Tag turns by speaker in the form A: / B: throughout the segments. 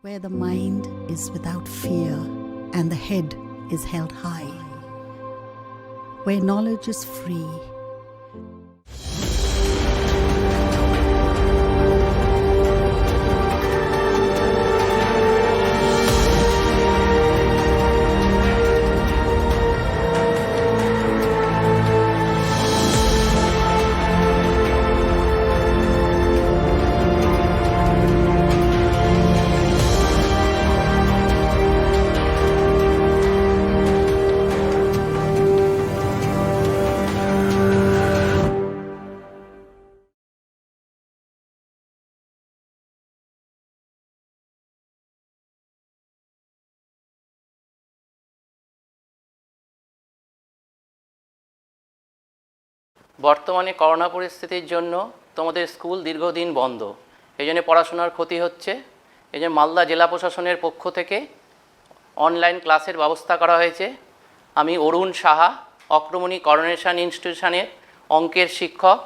A: where the mind is without fear and the head is held high, where knowledge is free.
B: বর্তমানে corona পরিস্থিতির জন্য তোমাদের school দীর্ঘদিন বন্ধ, এই জন্য পড়াশোনার ক্ষতি হচ্ছে। এই জন্য মালদা জেলা প্রশাসনের পক্ষ থেকে অনলাইন ক্লাসের ব্যবস্থা করা হয়েছে। আমি অরুণ সাহা, অক্রমণী করোনেশন ইনস্টিটিউশনের অঙ্কের শিক্ষক।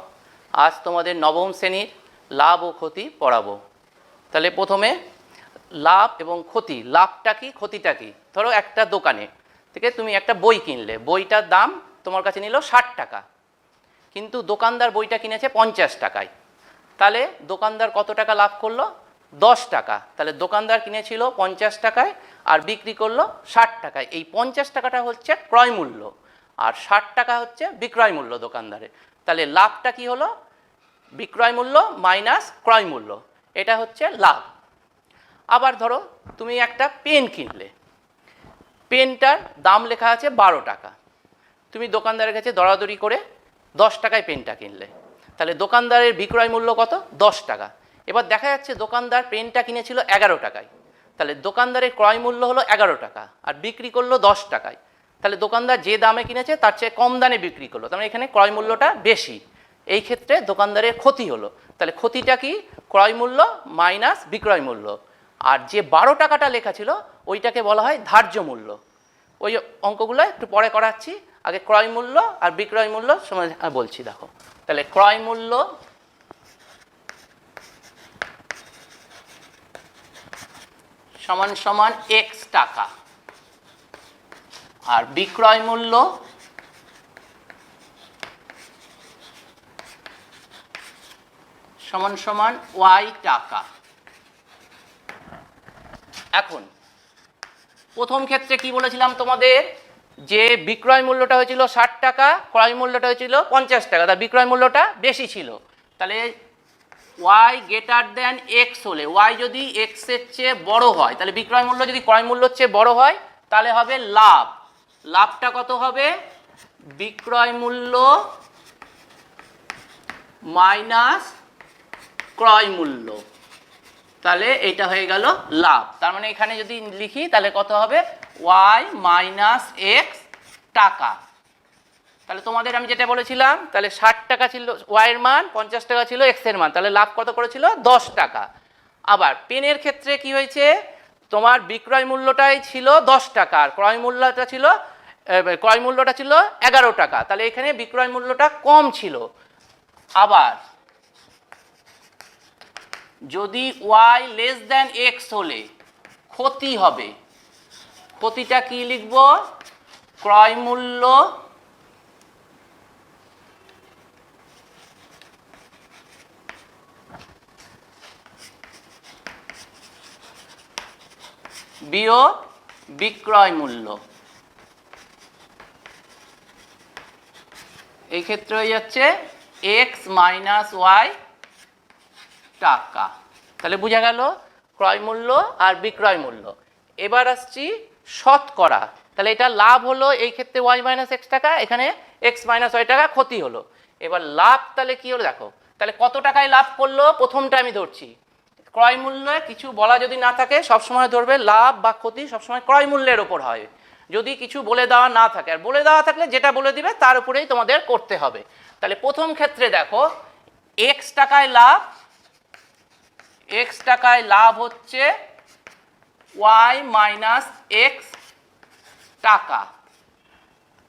B: আজ তোমাদের নবম শ্রেণীর লাভ ও ক্ষতি পড়াবো। তাহলে প্রথমে লাভ এবং ক্ষতি। লাভটা কি, ক্ষতিটা কি? ধরো একটা দোকানে থেকে তুমি একটা বই কিনলে, বইটার দাম তোমার কাছে নিল 60 টাকা, কিন্তু দোকানদার বইটা কিনেছে 50 টাকায়। তাহলে দোকানদার কত টাকা লাভ করলো? 10 টাকা। তাহলে দোকানদার কিনেছিল 50 টাকায় আর বিক্রি করলো 60 টাকায়। এই 50 টাকাটা হচ্ছে ক্রয় মূল্য আর 60 টাকা হচ্ছে বিক্রয় মূল্য দোকানদারের। তাহলে লাভটা কি হলো? বিক্রয় মূল্য মাইনাস ক্রয় মূল্য, এটা হচ্ছে লাভ। আবার ধরো তুমি একটা পেন কিনলে, পেনটার দাম লেখা আছে 12 টাকা, তুমি দোকানদারের কাছে দরাদরি করে 10 টাকায় পেনটা কিনলে। তাহলে দোকানদারের বিক্রয় মূল্য কত? 10 টাকা। এবার দেখা যাচ্ছে দোকানদার পেনটা কিনেছিল 11 টাকায়, তাহলে দোকানদারের ক্রয় মূল্য হলো 11 টাকা আর বিক্রি করলো 10 টাকায়। তাহলে দোকানদার যে দামে কিনেছে তার চেয়ে কম দামে বিক্রি করলো, তার মানে এখানে ক্রয় মূল্যটা বেশি। এই ক্ষেত্রে দোকানদারের ক্ষতি হলো। তাহলে ক্ষতিটা কি? ক্রয় মূল্য মাইনাস বিক্রয় মূল্য। আর যে 12 টাকাটা লেখা ছিল ওইটাকে বলা হয় ধার্য মূল্য। ওই অঙ্কগুলো একটু পরে করাচ্ছি, আগে ক্রয় মূল্য আর বিক্রয় মূল্য সময় বলছি। দেখো, তাহলে ক্রয় মূল্য সমান সমান x টাকা আর বিক্রয় মূল্য সমান সমান y টাকা। এখন প্রথম ক্ষেত্রে কি বলেছিলাম তোমাদের? যে বিক্রয় মূল্যটা হয়েছিল 60 টাকা, ক্রয় মূল্যটা হয়েছিল 50 টাকা, তার বিক্রয় মূল্যটা বেশি ছিল। তাহলে y গ্রেটার দেন x হলে, y যদি x এর চেয়ে বড় হয়, তাহলে বিক্রয় মূল্য যদি ক্রয় মূল্যের চেয়ে বড় হয় তাহলে হবে লাভ। লাভটা কত হবে? বিক্রয় মূল্য মাইনাস ক্রয় মূল্য। তাহলে এটা হয়ে গেল লাভ। তার মানে এখানে যদি লিখি তাহলে কত হবে? y মাইনাস x টাকা। তাহলে তোমাদের আমি যেটা বলেছিলাম, তাহলে 60 টাকা ছিল y এর মান, 50 টাকা ছিল x এর মান, তাহলে লাভ কত করেছিল? 10 টাকা। আবার পেনের ক্ষেত্রে কি হয়েছে? তোমার বিক্রয় মূল্যটাই ছিল 10 টাকা আর ক্রয় মূল্যটা ছিল 11 টাকা, তাহলে এখানে বিক্রয় মূল্যটা কম ছিল। আবার যদি y লেস দেন x হলে ক্ষতি হবে। ক্ষতিটা কি লিখব? ক্রয় মূল্য বিয়োগ বিক্রয় মূল্য। এই ক্ষেত্রে হয়ে যাচ্ছে x মাইনাস y টাকা। তাহলে বোঝা গেল ক্রয় মূল্য আর বিক্রয় মূল্য। এবার আসছি শতকরা। তাহলে এটা লাভ হলো এই ক্ষেত্রে y মাইনাস x টাকা, এখানে x মাইনাস y টাকা ক্ষতি হলো। এবার লাভ তাহলে কি হলো দেখো, তাহলে কত টাকায় লাভ করলো? প্রথমটা আমি ধরছি। ক্রয় মূল্যে কিছু বলা যদি না থাকে সবসময় ধরবে লাভ বা ক্ষতি সবসময় ক্রয় মূল্যের ওপর হয়। যদি কিছু বলে দেওয়া না থাকে, আর বলে দেওয়া থাকলে যেটা বলে দিবে তার উপরেই তোমাদের করতে হবে। তাহলে প্রথম ক্ষেত্রে দেখো x টাকায় লাভ, x টাকায় লাভ হচ্ছে y মাইনাস x টাকা।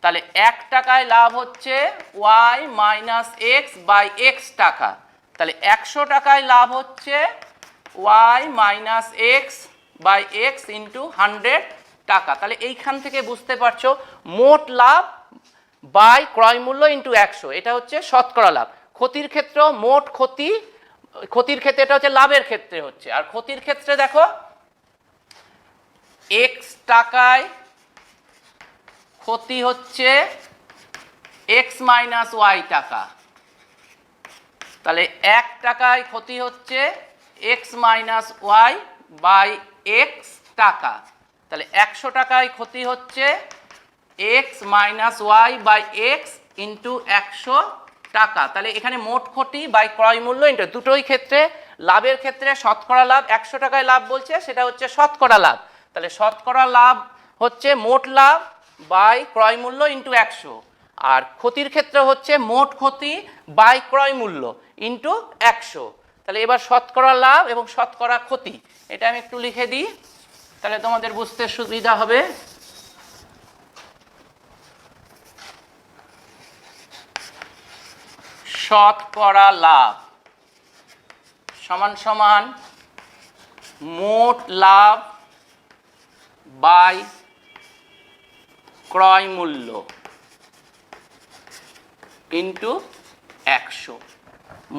B: তাহলে 1 টাকায় লাভ হচ্ছে y minus x by x টাকা। তাহলে 100 টাকায় লাভ হচ্ছে y মাইনাস x বাই এক্স ইন্টু 100 টাকা। তাহলে এইখান থেকে বুঝতে পারছো মোট লাভ বাই ক্রয় মূল্য ইন্টু 100, এটা হচ্ছে শতকরা লাভ। ক্ষতির ক্ষেত্রে মোট ক্ষতি, ক্ষতির ক্ষেত্রে এটা হচ্ছে লাভের ক্ষেত্রে হচ্ছে, আর ক্ষতির ক্ষেত্রে দেখো এক্স টাকায় ক্ষতি হচ্ছে এক্স মাইনাস ওয়াই টাকা, তাহলে 1 টাকায় ক্ষতি হচ্ছে x minus y by x টাকা, তাহলে 100 টাকায় ক্ষতি হচ্ছে x minus y by x into 100 টাকা। তাহলে এখানে মোট ক্ষতি বাই ক্রয় মূল্য ইন্টু, দুটোই ক্ষেত্রে লাভের ক্ষেত্রে শতকরা লাভ 100 টাকায় লাভ বলছে, সেটা হচ্ছে শতকরা লাভ। তাহলে শতকরা লাভ হচ্ছে মোট লাভ বাই ক্রয় মূল্য ইন্টু 100, আর ক্ষতির ক্ষেত্রে হচ্ছে মোট ক্ষতি বাই ক্রয় মূল্য ইন্টু 100। তাহলে এবার শতকরা লাভ এবং শতকরা ক্ষতি এটা আমি একটু লিখে দিই, তাহলে তোমাদের বুঝতে সুবিধা হবে। শতকরা লাভ সমান সমান মোট লাভ বাই ক্রয় মূল্য ইন্টু 100।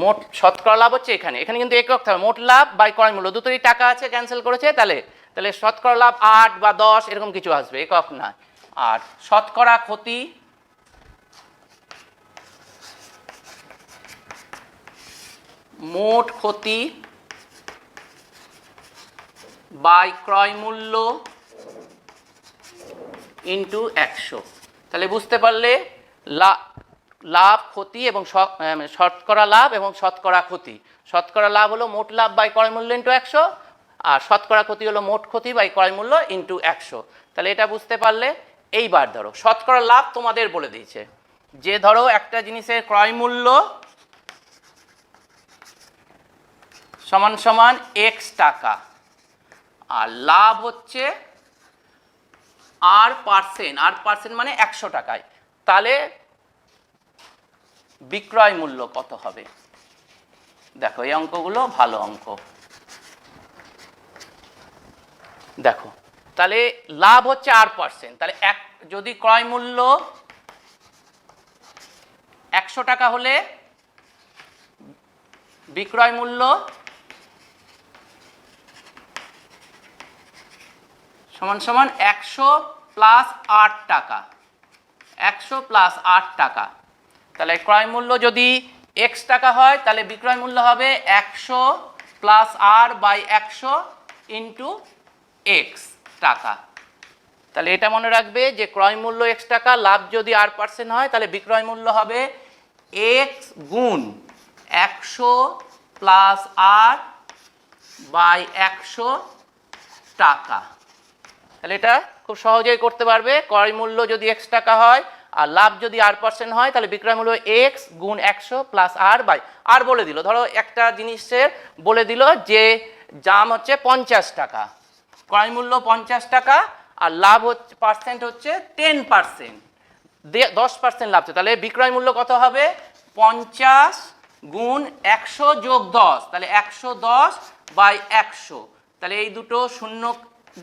B: মোট শতকরা লাভ হচ্ছে এখানে, এখানে কিন্তু একক থাকবে, মোট লাভ বাই ক্রয় মূল্য, দুটোই টাকা আছে ক্যান্সেল করেছে, তাহলে শতকরা লাভ 8 বা 10 এরকম কিছু আসবে, একক না। আর শতকরা ক্ষতি মোট ক্ষতি বাই ক্রয় মূল্য ইন্টু 100। তাহলে বুঝতে পারলে লাভ ক্ষতি এবং শতকরা লাভ এবং শতকরা ক্ষতি। শতকরা লাভ হলো মোট লাভ বাই ক্রয় মূল্য ইন্টু 100, আর শতকরা ক্ষতি হলো মোট ক্ষতি বাই ক্রয় মূল্য ইন্টু 100। তাহলে এটা বুঝতে পারলে। এইবার ধরো শতকরা লাভ তোমাদের বলে দিয়েছে যে ধরো একটা জিনিসের ক্রয় মূল্য সমান সমান এক্স টাকা, আর লাভ হচ্ছে আর পার্সেন্ট মানে 100 টাকায়, তাহলে বিক্রয় মূল্য কত হবে? দেখো এই অঙ্কগুলো ভালো অঙ্ক। দেখো তাহলে লাভ হচ্ছে আর%, তাহলে যদি ক্রয় মূল্য 100 টাকা হলে বিক্রয় মূল্য সমান সমান 100 প্লাস 8 টাকা, 100 প্লাস 8 টাকা। তাহলে ক্রয় মূল্য যদি x টাকা হয় তাহলে বিক্রয় মূল্য হবে 100 plus r by 100 into x টাকা। তাহলে এটা মনে রাখবে যে ক্রয় মূল্য x টাকা, লাভ যদি আর% হয় তাহলে বিক্রয় মূল্য হবে x গুণ 100 প্লাস আর বাই 100 টাকা। তাহলে এটা খুব সহজেই করতে পারবে। ক্রয় মূল্য যদি x টাকা হয় আর লাভ যদি আর% হয় তাহলে বিক্রয় মূল্য x গুণ 100 প্লাস আর বাই আর বলে দিল। ধরো একটা জিনিসের বলে দিল যে দাম হচ্ছে 50 টাকা, ক্রয় মূল্য 50 টাকা আর লাভ হচ্ছে পার্সেন্ট হচ্ছে 10%, 10% লাভ। তাহলে বিক্রয় মূল্য কত হবে? 50 গুণ 100 যোগ 10, তাহলে 110 বাই 100। তাহলে এই দুটো শূন্য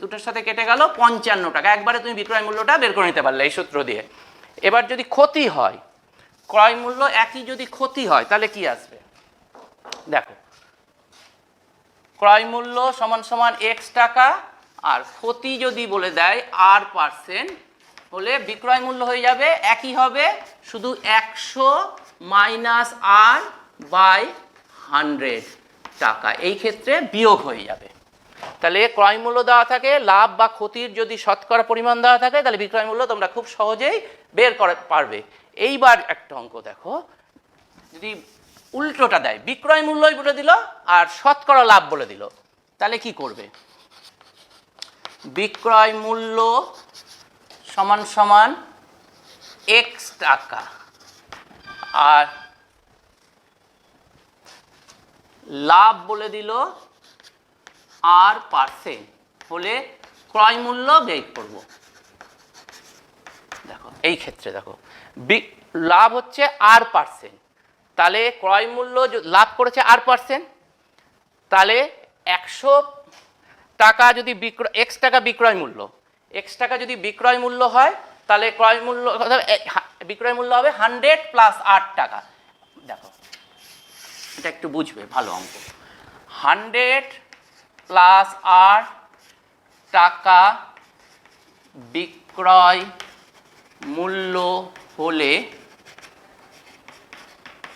B: দুটোর সাথে কেটে গেল 55 টাকা। একবারে তুমি বিক্রয় মূল্যটা বের করে নিতে পারলে এই সূত্র দিয়ে। এবার যদি ক্ষতি হয়, ক্রয় মূল্য একই যদি ক্ষতি হয় তাহলে কি আসবে? দেখো ক্রয় মূল্য সমান সমান x টাকা আর ক্ষতি যদি বলে দেয় আর% হলে বিক্রয় মূল্য হয়ে যাবে একই হবে, শুধু 100 মাইনাস আর বাই 100 টাকা, এই ক্ষেত্রে বিয়োগ হয়ে যাবে। তাহলে ক্রয় মূল্য দেওয়া থাকে, লাভ বা ক্ষতির যদি শতকরা পরিমাণ দেওয়া থাকে তাহলে বিক্রয় মূল্য তোমরা খুব সহজেই বের করতে পারবে। এইবার একটা অঙ্ক দেখো, যদি উল্টোটা দেয়, বিক্রয় মূল্যই বলে দিল আর শতকরা লাভ বলে দিল, তাহলে কি করবে? বিক্রয় মূল্য সমান সমান x টাকা আর লাভ বলে দিল আর% হলে ক্রয় মূল্য বের করব। দেখো এই ক্ষেত্রে দেখো লাভ হচ্ছে আর%, তাহলে ক্রয় মূল্য লাভ করেছে আর%, তাহলে টাকা যদি এক্স টাকা বিক্রয় মূল্য, এক্স টাকা যদি বিক্রয় মূল্য হয় তাহলে ক্রয় মূল্য বিক্রয় মূল্য হবে 100 প্লাস 8 টাকা। দেখো এটা একটু বুঝবে, ভালো অঙ্ক। 100 প্লাস 8 টাকা বিক্রয় মূল্য হলে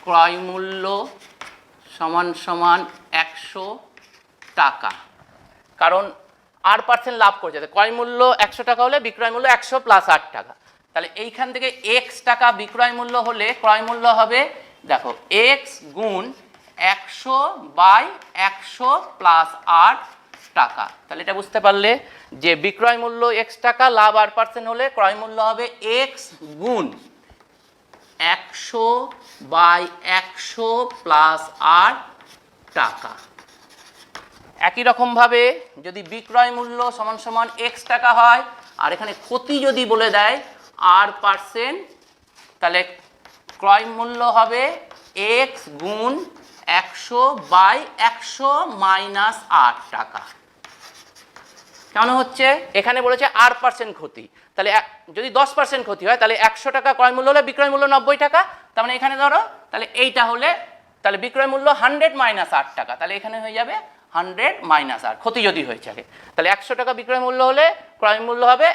B: ক্রয় মূল্য সমান সমান 100 টাকা। কারণ 8% লাভ করেছে, ক্রয় মূল্য 100 টাকা হলে বিক্রয় মূল্য 100 প্লাস 8 টাকা। তাহলে এইখান থেকে এক্স টাকা বিক্রয় মূল্য হলে ক্রয় মূল্য হবে, দেখো এক্স গুণ 100 বাই 100 প্লাস 8 টাকা। তাহলে এটা বুঝতে পারলে যে বিক্রয় মূল্য এক্স টাকা, লাভ 8% হলে ক্রয় মূল্য হবে এক্স গুণ 100 বাই 100 প্লাস 8 টাকা। একই রকমভাবে যদি বিক্রয় মূল্য সমান সমান এক্স টাকা হয় আর এখানে ক্ষতি যদি বলে দেয় 8%, তাহলে ক্রয় মূল্য হবে এক্স গুণ 100 বাই 100 মাইনাস 8 টাকা। কেন হচ্ছে? এখানে বলেছে 8% ক্ষতি, তাহলে যদি 10% ক্ষতি হয় তাহলে 100 টাকা ক্রয় মূল্য হলে বিক্রয় মূল্য 90 টাকা। তার মানে এখানে ধরো তাহলে এইটা হলে তাহলে বিক্রয় মূল্য 100 মাইনাস 8 টাকা, তাহলে এখানে হয়ে যাবে 100 মাইনাস 8, ক্ষতি যদি হয়ে থাকে। তাহলে 100 টাকা বিক্রয় মূল্য হলে ক্রয় মূল্য হবে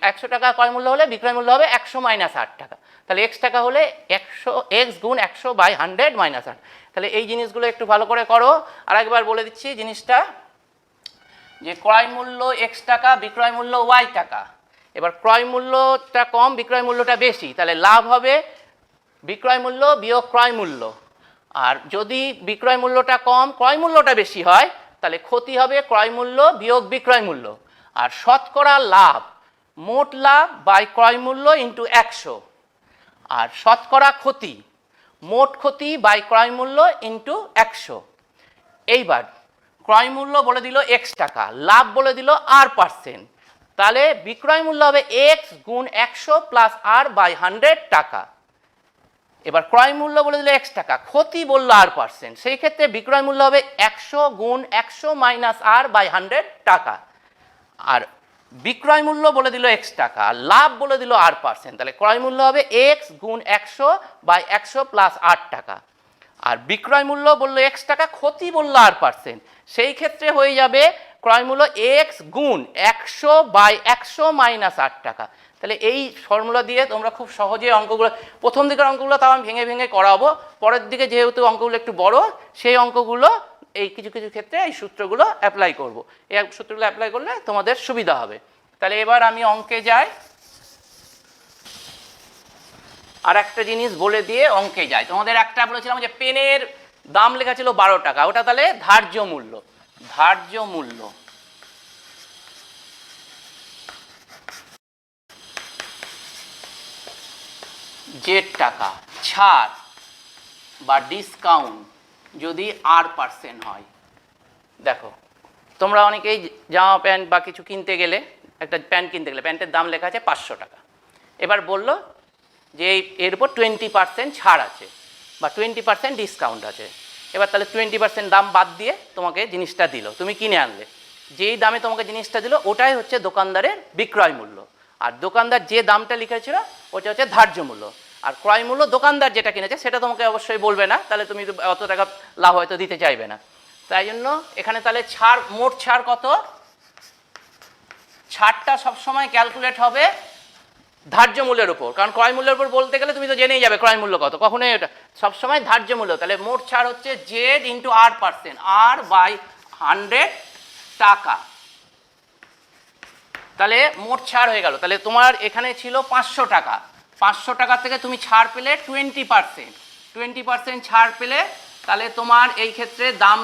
B: 100 টাকা ক্রয় মূল্য হলে বিক্রয় মূল্য হবে 100 মাইনাস 8 টাকা। তাহলে এক্স টাকা হলে 100 এক্স গুণ 100 বাই 100 মাইনাস 8। তাহলে এই জিনিসগুলো একটু ভালো করে করো। আর একবার বলে দিচ্ছি জিনিসটা, যে ক্রয় মূল্য এক্স টাকা বিক্রয় মূল্য ওয়াই টাকা। এবার ক্রয় মূল্যটা কম বিক্রয় মূল্যটা বেশি, তাহলে লাভ হবে বিক্রয় মূল্য বিয়োগ ক্রয় মূল্য। আর যদি বিক্রয় মূল্যটা কম ক্রয় মূল্যটা বেশি হয় তাহলে ক্ষতি হবে ক্রয় মূল্য বিয়োগ বিক্রয় মূল্য। আর শতকরা লাভ মোট লাভ বাই ক্রয় মূল্য ইন্টু 100। আর শতকরা ক্ষতি মোট ক্ষতি বাই ক্রয় মূল্য ইন্টু 100। এইবার ক্রয় মূল্য বলে দিল এক্স টাকা, লাভ বলে দিল r%, তাহলে বিক্রয় মূল্য হবে এক্স গুণ 100 প্লাস r বাই 100 টাকা। এবার ক্রয় মূল্য বলে দিল এক্স টাকা, ক্ষতি বলল r%, সেই ক্ষেত্রে বিক্রয় মূল্য হবে 100 গুণ 100 মাইনাস r বাই 100 টাকা। আর বিক্রয় মূল্য বলে দিল এক্স টাকা, লাভ বলে দিল r%, তাহলে ক্রয় মূল্য হবে এক্স গুণ 100 বাই 100 প্লাস 8 টাকা। আর বিক্রয় মূল্য বললো এক্স টাকা, ক্ষতি বললো r%, সেই ক্ষেত্রে হয়ে যাবে ক্রয় মূল্য এক্স গুণ 100 বাই 100 মাইনাস 8 টাকা। তাহলে এই ফর্মুলা দিয়ে তোমরা খুব সহজে অঙ্কগুলো, প্রথম দিকের অঙ্কগুলো তাও আমি ভেঙে ভেঙে করাবো, পরের দিকে যেহেতু অঙ্কগুলো একটু বড় সেই অঙ্কগুলো এই কিছু কিছু ক্ষেত্রে এই সূত্রগুলো অ্যাপ্লাই করব। এই সূত্রগুলো অ্যাপ্লাই করলে তোমাদের সুবিধা হবে। তাহলে এবার আমি অঙ্কে যাই, আর একটা জিনিস বলে দিয়ে অঙ্কে যাই। তোমাদের একটা বলেছিলাম যে পেনের দাম লেখা ছিল 12 টাকা, ওটা তাহলে ধার্য মূল্য। ধার্য মূল্য যে টাকা, ছাড় বা ডিসকাউন্ট যদি r% হয়। দেখো তোমরা অনেকেই জামা প্যান্ট বা কিছু কিনতে গেলে, একটা প্যান্ট কিনতে গেলে প্যান্টের দাম লেখা আছে 500 টাকা। এবার বললো যে এর উপর 20% ছাড় আছে বা 20% ডিসকাউন্ট আছে। এবার তাহলে 20% দাম বাদ দিয়ে তোমাকে জিনিসটা দিল, তুমি কিনে আনলে, যেই দামে তোমাকে জিনিসটা দিল ওটাই হচ্ছে দোকানদারের বিক্রয় মূল্য। আর দোকানদার যে দামটা লিখেছিল ওটা হচ্ছে ধার্য মূল্য। আর ক্রয় মূল্য দোকানদার যেটা কিনেছে সেটা তোমাকে অবশ্যই বলবে না, তাহলে তুমি অত টাকা লাভ হয়তো দিতে চাইবে না। তাই জন্য এখানে তাহলে ছাড়, মোট ছাড় কত? ছাড়টা সবসময় ক্যালকুলেট হবে ধার্য মূল্যের উপর, কারণ ক্রয় মূল্যের উপর বলতে গেলে তুমি তো জেনেই যাবে ক্রয় মূল্য কত, কখনোই এটা সবসময় ধার্য মূল্য। তাহলে মোট ছাড় হচ্ছে z into r%, r by 100 টাকা। তাহলে মোট ছাড় হয়ে গেল। তাহলে তোমার এখানে ছিল 500 টাকা, 500 টাকা থেকে তুমি ছাড় পেলে 20% ছাড় পেলে, তাহলে তোমার এই ক্ষেত্রে দাম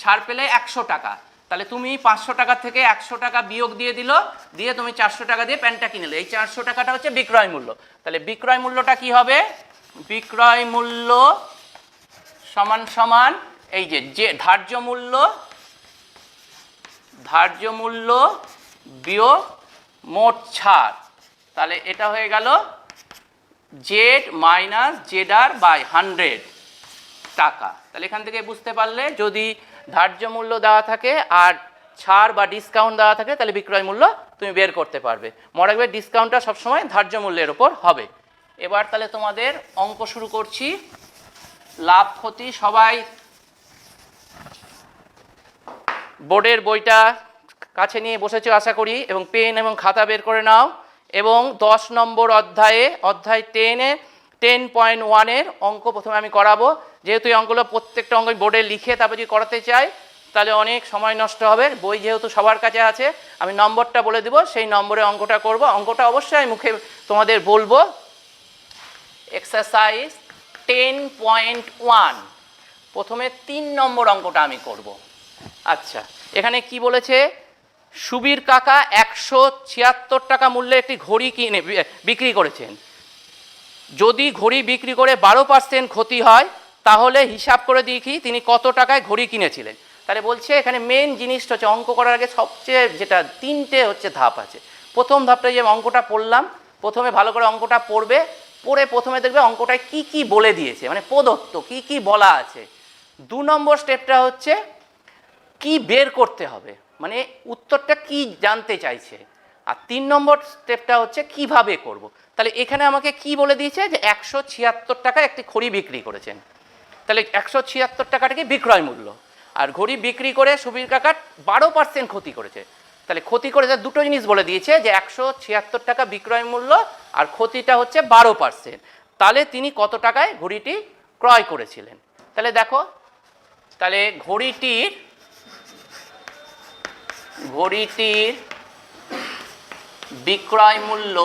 B: ছাড় পেলে 100 টাকা। তাহলে তুমি 500 টাকা থেকে 100 টাকা বিয়োগ দিয়ে দিল, দিয়ে তুমি 400 টাকা দিয়ে প্যান্টটা কিনে নিলে। এই 400 টাকাটা হচ্ছে বিক্রয় মূল্য। তাহলে বিক্রয় মূল্যটা কি হবে? বিক্রয় মূল্য সমান সমান এই যে ধার্য মূল্য, ধার্য মূল্য বিয়োগ মোট ছাড়। তাহলে এটা হয়ে গেল জেড মাইনাস জেড বাই 100 টাকা। তাহলে এখান থেকে বুঝতে পারলে যদি ধার্য মূল্য দেওয়া থাকে আর ছাড় বা ডিসকাউন্ট দেওয়া থাকে তাহলে বিক্রয় মূল্য তুমি বের করতে পারবে। মনে রাখবে ডিসকাউন্টটা সবসময় ধার্য মূল্যের ওপর হবে। এবার তাহলে তোমাদের অঙ্ক শুরু করছি। লাভ ক্ষতি সবাই বোর্ডের বইটা কাছে নিয়ে বসেছো আশা করি, এবং পেন এবং খাতা বের করে নাও। এবং 10 নম্বর অধ্যায় 10.1 10.1 অঙ্ক প্রথমে আমি করাবো। যেহেতু এই অঙ্কগুলো প্রত্যেকটা অঙ্ক বোর্ডে লিখে তারপর যদি করাতে চাই তাহলে অনেক সময় নষ্ট হবে। বই যেহেতু সবার কাছে আছে, আমি নম্বরটা বলে দেবো, সেই নম্বরে অঙ্কটা করব। অঙ্কটা অবশ্যই আমি মুখে তোমাদের বলবো। এক্সারসাইজ 10.1 প্রথমে 3 নম্বর অঙ্কটা আমি করব। আচ্ছা, এখানে কি বলেছে? সুবীর কাকা 176 টাকা মূল্যে একটি ঘড়ি কিনে বিক্রি করেছেন। যদি ঘড়ি বিক্রি করে 12% ক্ষতি হয় তাহলে হিসাব করে দেখি তিনি কত টাকায় ঘড়ি কিনেছিলেন। তাহলে বলছে এখানে মেন জিনিসটা হচ্ছে অঙ্ক করার আগে সবচেয়ে যেটা 3টে হচ্ছে ধাপ আছে। প্রথম ধাপটা যে অঙ্কটা পড়লাম, প্রথমে ভালো করে অঙ্কটা পড়বে, পড়ে প্রথমে দেখবে অঙ্কটায় কি কি বলে দিয়েছে, মানে প্রদত্ত কি কি বলা আছে। 2 নম্বর স্টেপটা হচ্ছে কি বের করতে হবে, মানে উত্তরটা কি জানতে চাইছে। আর 3 নম্বর স্টেপটা হচ্ছে কিভাবে করব। তাহলে এখানে আমাকে কি বলে দিয়েছে যে 176 টাকায় একটি ঘড়ি বিক্রি করেছেন। তাহলে 176 টাকাটাকে বিক্রয় মূল্য, আর ঘড়ি বিক্রি করে সুবীর কাকা 12% ক্ষতি করেছে। তাহলে ক্ষতি করেছে দুটো জিনিস বলে দিয়েছে, যে 176 টাকা বিক্রয় মূল্য আর ক্ষতিটা হচ্ছে 12%। তাহলে তিনি কত টাকায় ঘড়িটি ক্রয় করেছিলেন। তাহলে দেখো, তাহলে ঘড়িটির বিক্রয় মূল্য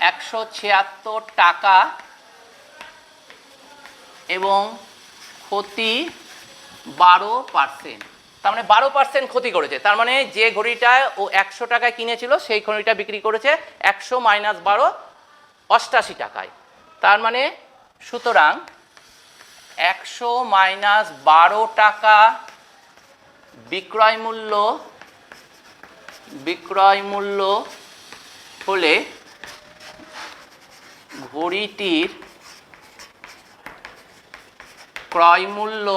B: 176 টাকা এবং ক্ষতি 12%। তার মানে 12% ক্ষতি করেছে। তার মানে যে ঘড়িটা ও 100 টাকায় কিনেছিল সেই ঘড়িটা বিক্রি করেছে 100 - 12 88 টাকায়। তার মানে সুতরাং 100 - 12 টাকা বিক্রয় মূল্য হলে ঘড়িটির ক্রয় মূল্য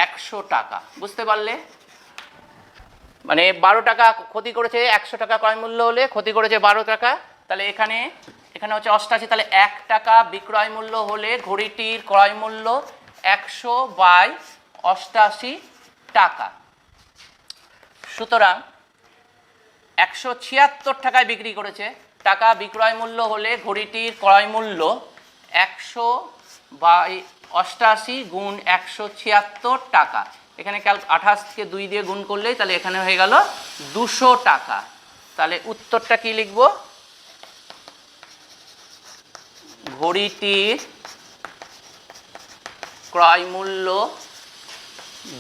B: 100 টাকা। বুঝতে পারলে? মানে 12 টাকা ক্ষতি করেছে, 100 টাকা ক্রয় মূল্য হলে ক্ষতি করেছে 12 টাকা। তাহলে এখানে হচ্ছে 88, তাহলে 1 টাকা বিক্রয় মূল্য হলে ঘড়িটির ক্রয় মূল্য 100/88 টাকা। সুতরাং 176 টাকায় বিক্রি করেছে, টাকা বিক্রয় মূল্য হলে ঘড়িটির ক্রয় মূল্য 100/88 গুণ 176 টাকা। এখানে 28কে 2 দিয়ে গুণ করলেই তাহলে এখানে হয়ে গেল 200 টাকা। তাহলে উত্তরটা কি লিখব? ঘড়িটির ক্রয় মূল্য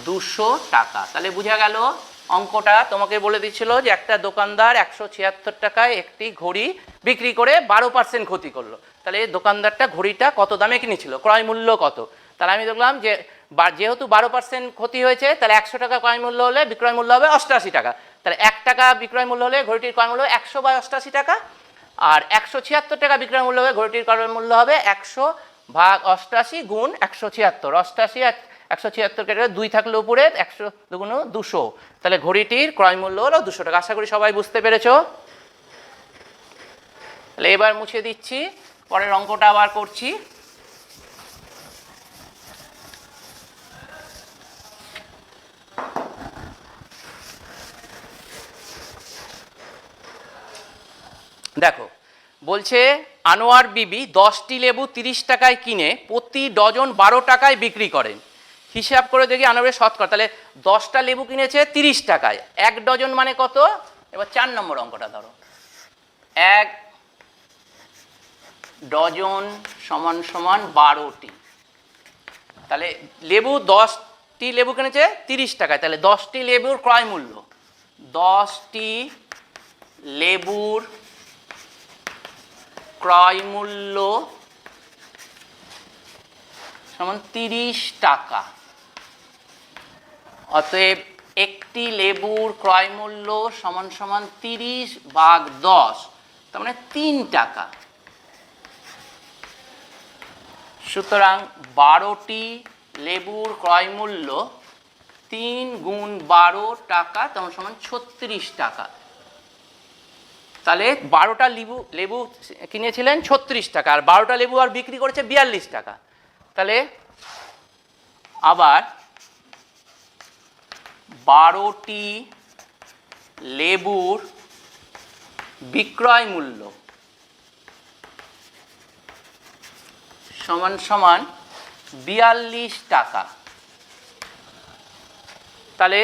B: 200 টাকা। তাহলে বোঝা গেল অঙ্কটা তোমাকে বলে দিচ্ছিল যে একটা দোকানদার 176 টাকায় একটি ঘড়ি বিক্রি করে 12% ক্ষতি করলো। তাহলে দোকানদারটা ঘড়িটা কত দামে কিনেছিল, ক্রয় মূল্য কত। তাহলে আমি দেখলাম যে যেহেতু 12% ক্ষতি হয়েছে, তাহলে 100 টাকা ক্রয় মূল্য হলে বিক্রয় মূল্য হবে 88 টাকা। তাহলে 1 টাকা বিক্রয় মূল্য হলে ঘড়িটির ক্রয় মূল্য 100/88 টাকা, আর 176 টাকা বিক্রয় মূল্য হবে ঘড়িটির ক্রয় মূল্য হবে 100/88 গুণ 176। 88 আর 176 কেটে 2 থাকলে উপরে 100 দুগুণ 200। তাহলে ঘড়িটির ক্রয় মূল্য হলো 200 টাকা। আশা করি সবাই বুঝতে পেরেছো। তাহলে এবার মুছে দিচ্ছি, পরের অঙ্কটা আবার করছি। দেখো, বলছে আনোয়ার বিবি 10টি লেবু 30 টাকায় কিনে প্রতি ডজন 12 টাকায় বিক্রি করেন। হিসাব করে দেখি আনোয়ারের শতকরা। তাহলে 10টা লেবু কিনেছে 30 টাকায়, 1 ডজন মানে কত? এবার 4 নম্বর অঙ্কটা ধরো, 1 ডজন সমান 12টি। তাহলে লেবু 10টি লেবু কিনেছে 30 টাকায়, তাহলে 10টি লেবুর ক্রয় মূল্য, 10টি লেবুর ক্রয় মূল্য সমান 30 টাকা। অতএব একটি লেবুর ক্রয় মূল্য সমান 30/10, তার মানে 3 টাকা। সুতরাং 12টি লেবুর ক্রয় মূল্য 3 গুণ 12 টাকা তেমন সমান 36 টাকা। তাহলে 12টা লেবু কিনেছিলেন 36 টাকা, আর 12টা লেবু আর বিক্রি করেছে 42 টাকা। তাহলে আবার 12টি লেবুর বিক্রয় মূল্য সমান সমান 42 টাকা। তাহলে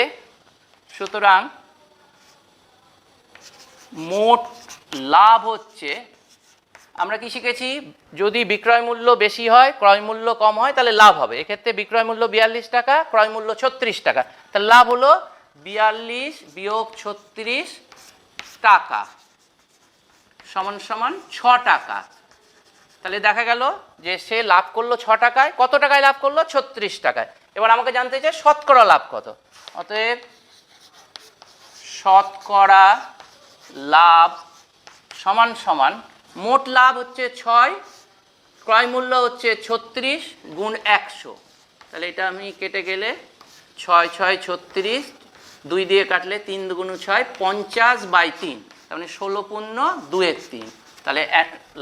B: সুতরাং মোট লাভ হচ্ছে, আমরা কি শিখেছি, যদি বিক্রয় মূল্য বেশি হয় ক্রয় মূল্য কম হয় তাহলে লাভ হবে। এক্ষেত্রে বিক্রয় মূল্য 42 টাকা, ক্রয় মূল্য 36 টাকা, তাহলে লাভ হলো 42 বিয়োগ 36 টাকা সমান সমান 6 টাকা। তাহলে দেখা গেল যে সে লাভ করলো 6 টাকায়। কত টাকায় লাভ করলো? 36 টাকায়। এবার আমাকে জানতে চাই শতকরা লাভ কত। অতএব শতকরা লাভ সমান সমান মোট লাভ হচ্ছে 6, ক্রয় মূল্য হচ্ছে 36 গুণ 100। তাহলে এটা আমি কেটে গেলে 6 6 36, 2 দিয়ে কাটলে 3 দুগুণ 6, 50/3, তার মানে 16.2-3। তাহলে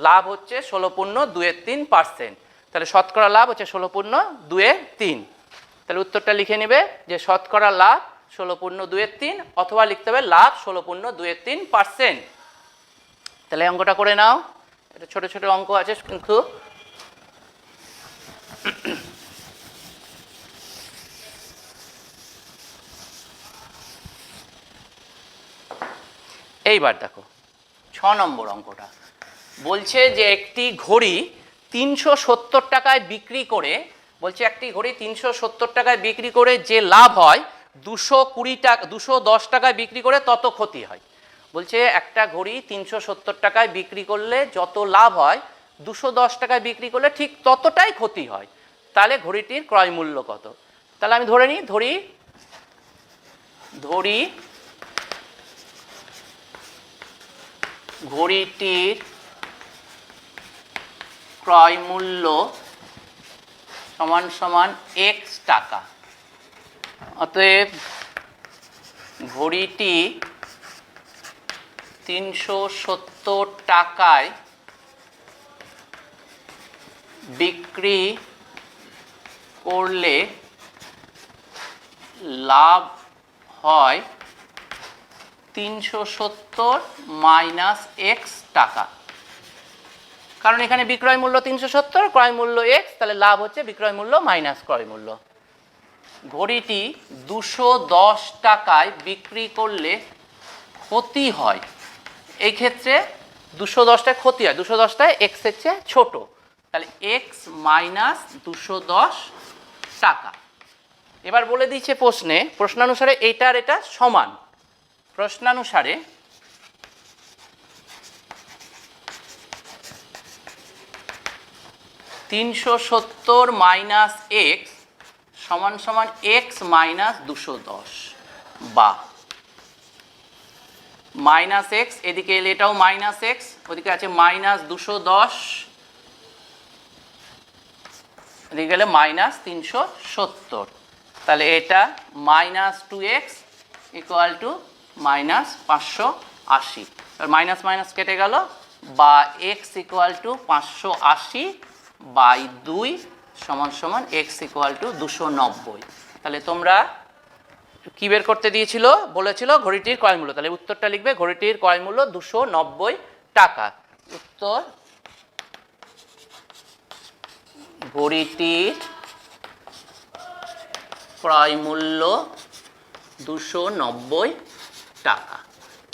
B: লাভ হচ্ছে 16.2-3%। তাহলে শতকরা লাভ হচ্ছে 16.2-3। তাহলে উত্তরটা লিখে নেবে যে শতকরা লাভ 16.2-3, অথবা লিখতে হবে লাভ 16.2-3%। তাহলে অঙ্কটা করে নাও। এটা ছোট ছোট অঙ্ক আছে কিন্তু এইবার দেখো 6 নম্বর অঙ্কটা বলছে যে একটি ঘড়ি 370 টাকায় বিক্রি করে, বলছে একটি ঘড়ি 370 টাকায় বিক্রি করে যে লাভ হয় 220 টাকা, 210 টাকায় বিক্রি করে তত ক্ষতি হয়। বলছে একটা ঘড়ি 370 টাকায় বিক্রি করলে যত লাভ হয় 210 টাকায় বিক্রি করলে ঠিক ততটাই ক্ষতি হয়। তাহলে ঘড়িটির ক্রয় মূল্য কত? তাহলে আমি ধরে নিই, ঘড়িটির ক্রয় মূল্য সমান সমান x টাকা। অতএব ঘড়িটি 370 টাকায় বিক্রি করলে লাভ হয় 370 মাইনাস x টাকা। কারণ এখানে বিক্রয় মূল্য 370, ক্রয় মূল্য x, তাহলে লাভ হচ্ছে বিক্রয় মূল্য মাইনাস ক্রয় মূল্য। ঘড়িটি 210 টাকায় বিক্রি করলে ক্ষতি হয়, এই ক্ষেত্রে 210টায় ক্ষতি হয়, 210টায় x এর চেয়ে ছোট, তাহলে x মাইনাস 210 টাকা। এবার বলে দিচ্ছে প্রশ্নানুসারে এইটার এটা সমান। প্রশ্নানুসারে $370 মাইনাস x সমান সমান x মাইনাস 210, বা মাইনাস এক্স, এদিকে এলে এটাও মাইনাস এক্স, ওদিকে আছে মাইনাস 210, এদিকে গেলে মাইনাস 370। তাহলে এটা minus 2x equal to minus 580। Minus minus কেটে গেল, বা এক্স ইকুয়াল টু 580/2 সমান সমান এক্স ইকুয়াল টু 290। তাহলে তোমরা কি বের করতে দিয়েছিল? বলেছিল ঘড়িটির ক্রয় মূল্য। তাহলে উত্তরটা লিখবে ঘড়িটির ক্রয় মূল্য 290 টাকা। উত্তর ঘড়িটির ক্রয় মূল্য 290 টাকা।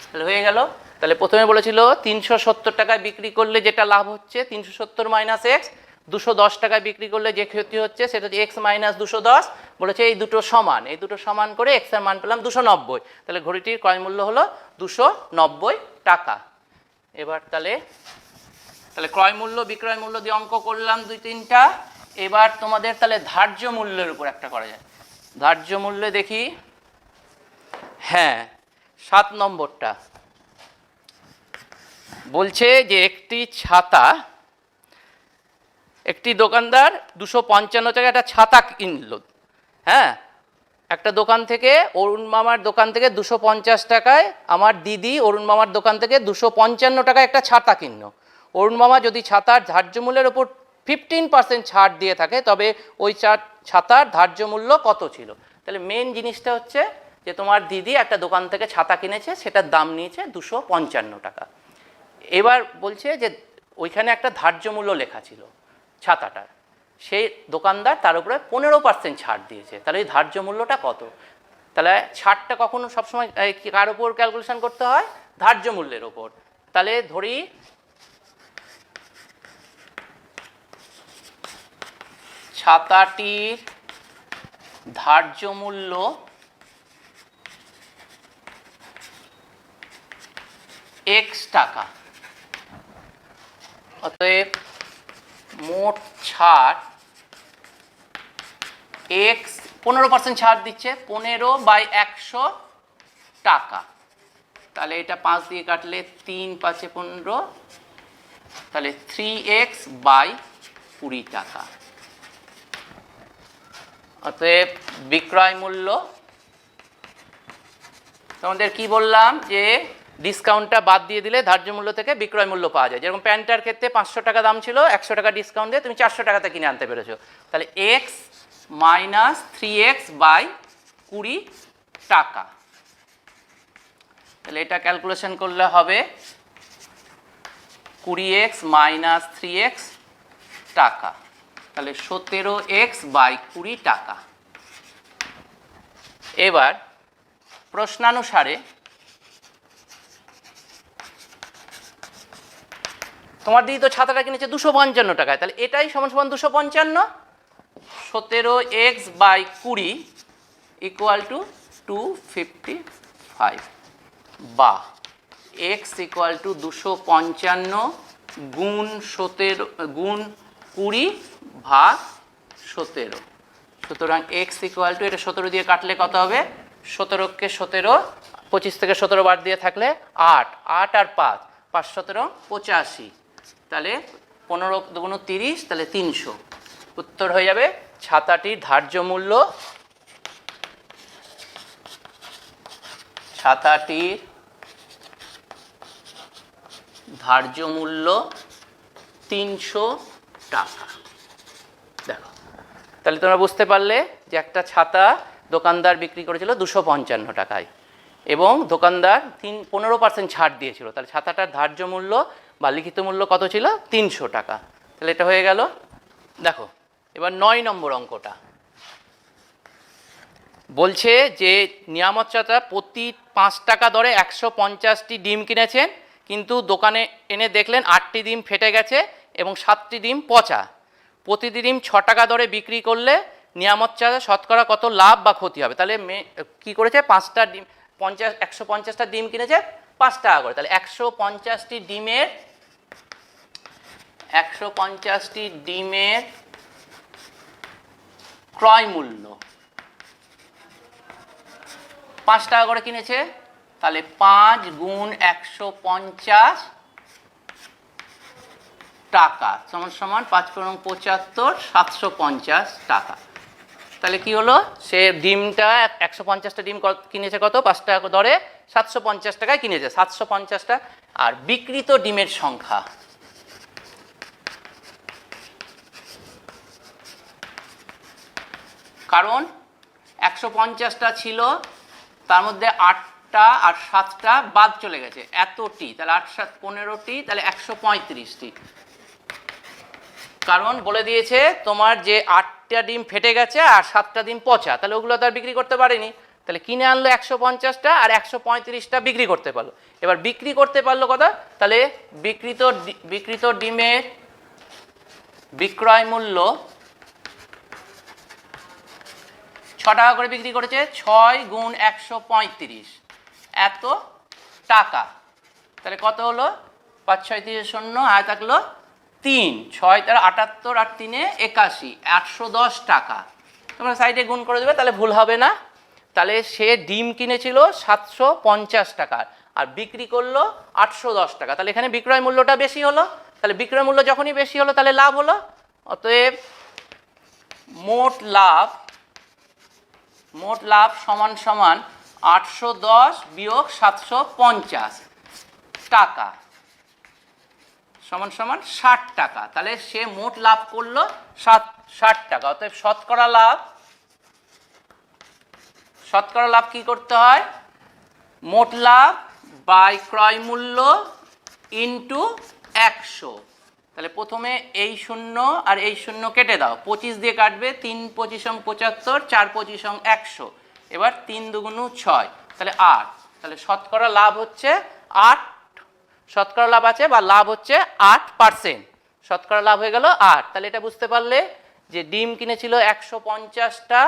B: তাহলে হয়ে গেল। তাহলে প্রথমে বলেছিল 370 টাকায় বিক্রি করলে যেটা লাভ হচ্ছে 370 মাইনাস এক্স, 210 টাকায় বিক্রি করলে যে ক্ষতি হচ্ছে সেটা হচ্ছে এক্স মাইনাস 210। বলেছে এই দুটো সমান, এই দুটো সমান করে এক্স এর মান পেলাম 290। তাহলে ঘড়িটির ক্রয় মূল্য হলো 290 টাকা। এবার তাহলে ক্রয় মূল্য বিক্রয় মূল্য দিয়ে অঙ্ক করলাম 2-3টা। এবার তোমাদের তাহলে ধার্য মূল্যের উপর একটা করা যায়। ধার্য মূল্যে দেখি, হ্যাঁ 7 নম্বরটা বলছে যে একটি ছাতা, একটি দোকানদার 255 টাকা একটা ছাতা কিনল, হ্যাঁ, একটা দোকান থেকে, অরুণ মামার দোকান থেকে 250 টাকায় আমার দিদি অরুণ মামার দোকান থেকে 255 টাকায় একটা ছাতা কিনল। অরুণ মামা যদি ছাতার ধার্য মূল্যের ওপর 15% ছাড় দিয়ে থাকে, তবে ওই ছাতার ধার্য মূল্য কত ছিল? তাহলে মেন জিনিসটা হচ্ছে যে তোমার দিদি একটা দোকান থেকে ছাতা কিনেছে, সেটার দাম নিয়েছে 255 টাকা। এবার বলছে যে ওইখানে একটা ধার্য মূল্য লেখা ছিল ছাতাটার, সেই দোকানদার তার উপরে 15% ছাড় দিয়েছে, তাহলে এই ধার্য মূল্যটা কত? তাহলে ছাড়টা কখনো সবসময় কার উপর ক্যালকুলেশন করতে হয়? ধার্য মূল্যের ওপর। তাহলে ধরি ছাতাটির ধার্য মূল্য x টাকা, অতএব মোট ছাড় x, 15% ছাড় দিচ্ছে, 15/100 টাকা। তাহলে এটা 5 দিয়ে কাটলে 3 5 15, তাহলে 3x/20 টাকা। অতএব বিক্রয় মূল্য, তোমাদের কি বললাম যে ডিসকাউন্টটা বাদ দিয়ে দিলে ধার্য মূল্য থেকে বিক্রয় মূল্য পাওয়া যায়। যেরকম প্যান্টটার ক্ষেত্রে 500 টাকা দাম ছিল, 100 টাকা ডিসকাউন্ট দিয়ে তুমি 400 টাকাতে কিনে আনতে পেরেছো। তাহলে x - 3x/20 টাকা। তাহলে এটা ক্যালকুলেশন করলে হবে 20x - 3x টাকা, তাহলে 17x/20 টাকা। এবার প্রশ্নানুসারে তোমার দিদি তো ছাতাটা কিনেছে 255 টাকায়, তাহলে এটাই সমান সমান 255, 17x/20 = 255, বা x = 255 গুণ 17 গুণ 20/17। সুতরাং x = এটা 17 দিয়ে কাটলে কত হবে? 17কে 17, 25 থেকে 17 বাদ দিয়ে থাকলে 8, 8 আর 5, 5 17 85, তাহলে 15 দুগুণ 30, তাহলে 300। উত্তর হয়ে যাবে ছাতাটির ধার্য মূল্য, ছাতাটির ধার্য মূল্য 300 টাকা। দেখো, তাহলে তোমরা বুঝতে পারলে যে একটা ছাতা দোকানদার বিক্রি করেছিল 255 টাকায় এবং দোকানদার 15% ছাড় দিয়েছিল, তাহলে ছাতাটার ধার্য মূল্য বা লিখিত মূল্য কত ছিল? 300 টাকা। তাহলে এটা হয়ে গেল। দেখো এবার 9 নম্বর অঙ্কটা বলছে যে নিয়ামত চাচা প্রতি 5 টাকা দরে 150টি ডিম কিনেছেন, কিন্তু দোকানে এনে দেখলেন 8টি ডিম ফেটে গেছে এবং 7টি ডিম পচা। প্রতিটি ডিম 6 টাকা দরে বিক্রি করলে নিয়ামত চাচা শতকরা কত লাভ বা ক্ষতি হবে? তাহলে কি করেছে? 5টা ডিম 150টা ডিম কিনেছে 5 টাকা করে, তাহলে 150টি ডিমের ক্রয় মূল্য 5 টাকা করে কিনেছে, তাহলে 5 গুণ 150 টাকা সমান সমান 5 × 75, 750 টাকা। তাহলে কি হলো? সে ডিমটা 150টা ডিম কিনেছে কত? 5 টাকা দরে, 750 টাকায় কিনেছে, 750টা। আর বিক্রিত ডিমের সংখ্যা, কারণ 150টা ছিল, তার মধ্যে 8টা আর 7টা বাদ চলে গেছে, এতটি, তাহলে 8 7 15টি, তাহলে 135টি। কারণ বলে দিয়েছে তোমার যে 8টা ডিম ফেটে গেছে আর 7টা ডিম পচা, তাহলে ওগুলো তো আর বিক্রি করতে পারেনি, তাহলে কিনে আনলো 150টা আর 135টা বিক্রি করতে পারলো। এবার বিক্রি করতে পারলো কত? তাহলে বিক্রিত ডিমের বিক্রয় মূল্য 6 টাকা করে বিক্রি করেছে, 6 গুণ 135 এত টাকা। তাহলে কত হলো? 5 6 3 0, আয় থাকলো 3, 6 তার 78 আর 3 81, 810 টাকা। তোমরা সাইডে গুণ করে দেবে, তাহলে ভুল হবে না। তাহলে সে ডিম কিনেছিল 750 টাকার আর বিক্রি করলো 810 টাকা, তাহলে এখানে বিক্রয় মূল্যটা বেশি হলো। তাহলে বিক্রয় মূল্য যখনই বেশি হলো তাহলে লাভ হলো, অতএব মোট লাভ সমান সমান 810 বিয়োগ 750 টাকা সমান সমান 60 টাকা। তাহলে সে মোট লাভ করলো 60 টাকা। অতএব শতকরা লাভ কি করতে হয়? মোট লাভ বাই ক্রয় মূল্য ইন্টু 100। তাহলে প্রথমে এই শূন্য আর এই শূন্য কেটে দাও, 25 দিয়ে কাটবে, 3 25 75, 4 25 100, এবার 3 দুগুণ 6, তাহলে 8। তাহলে শতকরা লাভ হচ্ছে 8, শতকরা লাভ আছে বা লাভ হচ্ছে 8%, শতকরা লাভ হয়ে গেল 8। তাহলে এটা বুঝতে পারলে যে ডিম কিনেছিল 150টা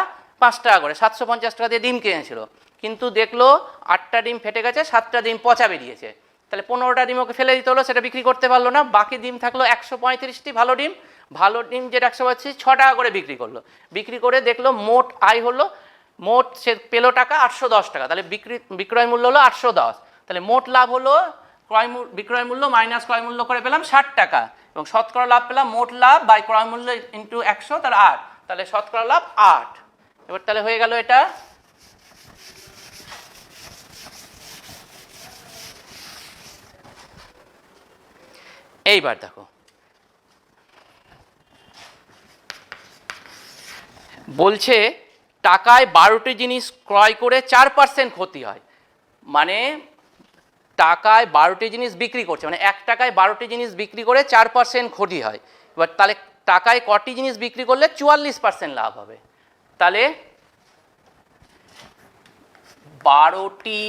B: 5 টাকা করে, 750 টাকা দিয়ে ডিম কিনেছিল, কিন্তু দেখলো 8টা ডিম ফেটে গেছে, 7টা ডিম পচা বেরিয়েছে। তাহলে 15টা ডিম ওকে ফেলে দিতে হলো, সেটা বিক্রি করতে পারলো না, বাকি ডিম থাকলো 135টি ভালো ডিম যেটা 135 6 টাকা করে বিক্রি করে দেখলো মোট আয় হলো, মোট সে পেলো টাকা 810 টাকা। তাহলে বিক্রয় মূল্য হলো 810। তাহলে মোট লাভ হলো বিক্রয় মূল্য মাইনাস ক্রয় মূল্য করে পেলাম 60 টাকা, এবং শতকরা লাভ পেলাম মোট লাভ বাই ক্রয় মূল্য ইন্টু 100, তাহলে 8। তাহলে শতকরা লাভ 8। এবার তাহলে হয়ে গেল এটা। এইবার দেখো, বলছে টাকায় 12টি জিনিস ক্রয় করে 4% ক্ষতি হয়। মানে টাকায় 12টি জিনিস বিক্রি করছে, মানে 1 টাকায় 12টি জিনিস বিক্রি করে 4% ক্ষতি হয়। এবার তাহলে টাকায় কটি জিনিস বিক্রি করলে 44% লাভ হবে? তাহলে 12টি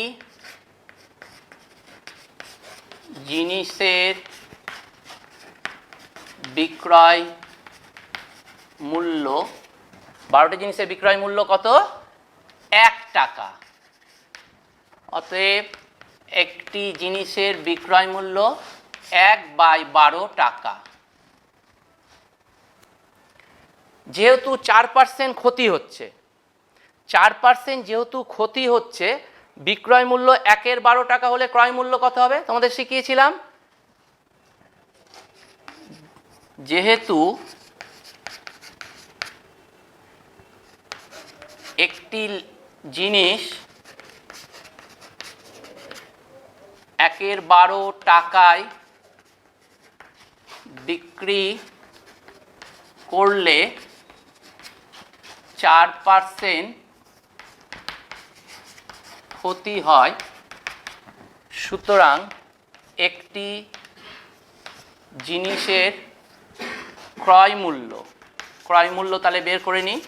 B: জিনিসের বিক্রয় মূল্য, 12টি জিনিসের বিক্রয় মূল্য কত? 1 টাকা। অতএব একটি জিনিসের বিক্রয় মূল্য 1/12 টাকা। যেহেতু 4% ক্ষতি হচ্ছে, 4% যেহেতু ক্ষতি হচ্ছে, বিক্রয় মূল্য 1/12 টাকা হলে ক্রয় মূল্য কত হবে? তোমাদের শিখিয়েছিলাম, যেহেতু একটি জিনিস 1/12 টাকায় বিক্রি করলে 4% ক্ষতি হয়। সুতরাং একটি জিনিসের ক্রয় মূল্য তাহলে বের করে নিই।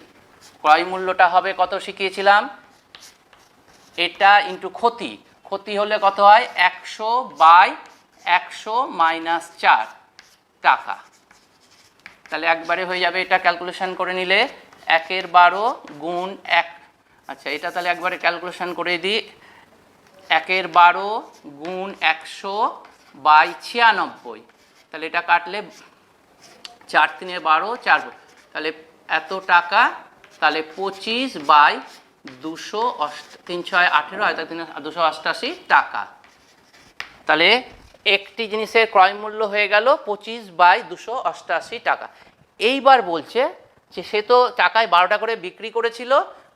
B: ক্রয় মূল্যটা হবে কত শিখিয়েছিলাম? এটা ইন্টু ক্ষতি হলে কত হয়? 100/100 মাইনাস 4 টাকা। তাহলে একবারে হয়ে যাবে, এটা ক্যালকুলেশন করে নিলে 1/12 গুণ 1, আচ্ছা এটা তাহলে একবারে ক্যালকুলেশন করে দিই, 1/12 গুণ 100/96, তাহলে এটা কাটলে 4 3 12, 4, তাহলে এত টাকা, তাহলে 25/200, 3 6 18, 288 টাকা। তাহলে একটি জিনিসের ক্রয় মূল্য হয়ে গেল 25/288 টাকা। এইবার বলছে যে সে তো টাকায় 12 টাকা করে বিক্রি করেছিল,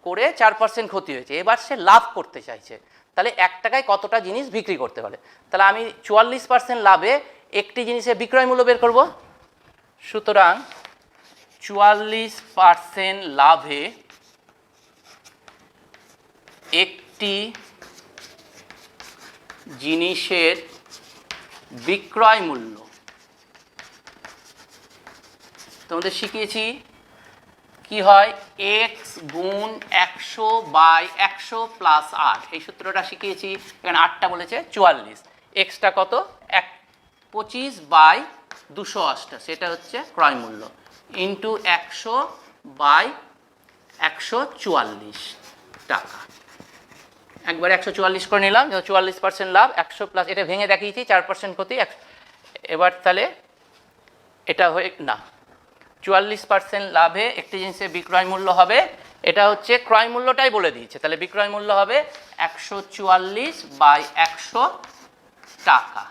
B: করে 4% ক্ষতি হয়েছে, এবার সে লাভ করতে চাইছে। তাহলে 1 টাকায় কতটা জিনিস বিক্রি করতে পারে? তাহলে আমি 44% লাভে একটি জিনিসের বিক্রয় মূল্য বের করব। সুতরাং 44% লাভে একটি জিনিসের বিক্রয় মূল্য, তোমাদের শিখিয়েছি কি হয়, x গুণ 100/100 প্লাস 8, এই সূত্রটা শিখিয়েছি। এখানে 8টা বলেছে, 44, এক্সটা কত? 25/288, সেটা হচ্ছে ক্রয় মূল্য, ইন্টু 100/144 টাকা। একবার 144 করে নিলাম, 44% লাভ, 100 প্লাস, এটা ভেঙে দেখিয়েছি, 4% ক্ষতি। এবার তাহলে এটা হয়ে না, 44% লাভে একটি জিনিসের বিক্রয় মূল্য হবে, এটা হচ্ছে ক্রয় মূল্যটাই বলে দিয়েছে, তাহলে বিক্রয় মূল্য হবে 144/100 টাকা।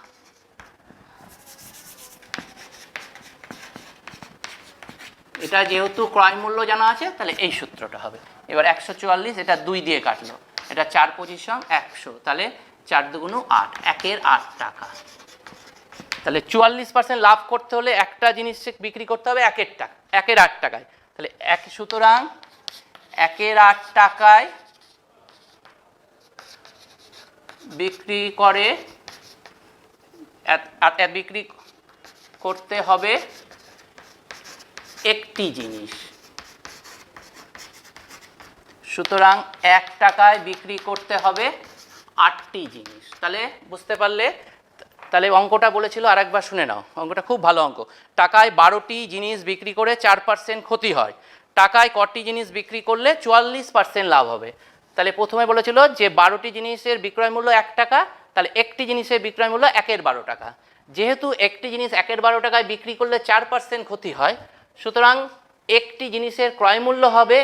B: এটা যেহেতু ক্রয় মূল্য জানা আছে তাহলে এই সূত্রটা হবে। এবার 144, এটা 2 দিয়ে কাটলো, এটা 4 25 100, তাহলে 4 দুগুণ 8, 1-এর 8 টাকা। তাহলে 44% লাভ করতে হলে একটা জিনিস বিক্রি করতে হবে 1-এর টাকা, 1-এর 8 টাকায়। তাহলে সুতরাং 1-এর 8 টাকায় বিক্রি করে, বিক্রি করতে হবে একটি জিনিস। সুতরাং 1 টাকায় বিক্রি করতে হবে 8টি জিনিস। তাহলে বুঝতে পারলে? তাহলে অঙ্কটা বলেছিল, আরেকবার শুনে নাও, অঙ্কটা খুব ভালো অঙ্ক। টাকায় 12টি জিনিস বিক্রি করে 4% ক্ষতি হয়, টাকায় কটি জিনিস বিক্রি করলে 44% লাভ হবে? তাহলে প্রথমে বলেছিল যে 12টি জিনিসের বিক্রয় মূল্য 1 টাকা, তাহলে একটি জিনিসের বিক্রয় মূল্য 1-এর 12 টাকা। যেহেতু একটি জিনিস 1-এর 12 টাকায় বিক্রি করলে 4% ক্ষতি হয়, সুতরাং একটি জিনিসের ক্রয় মূল্য হবে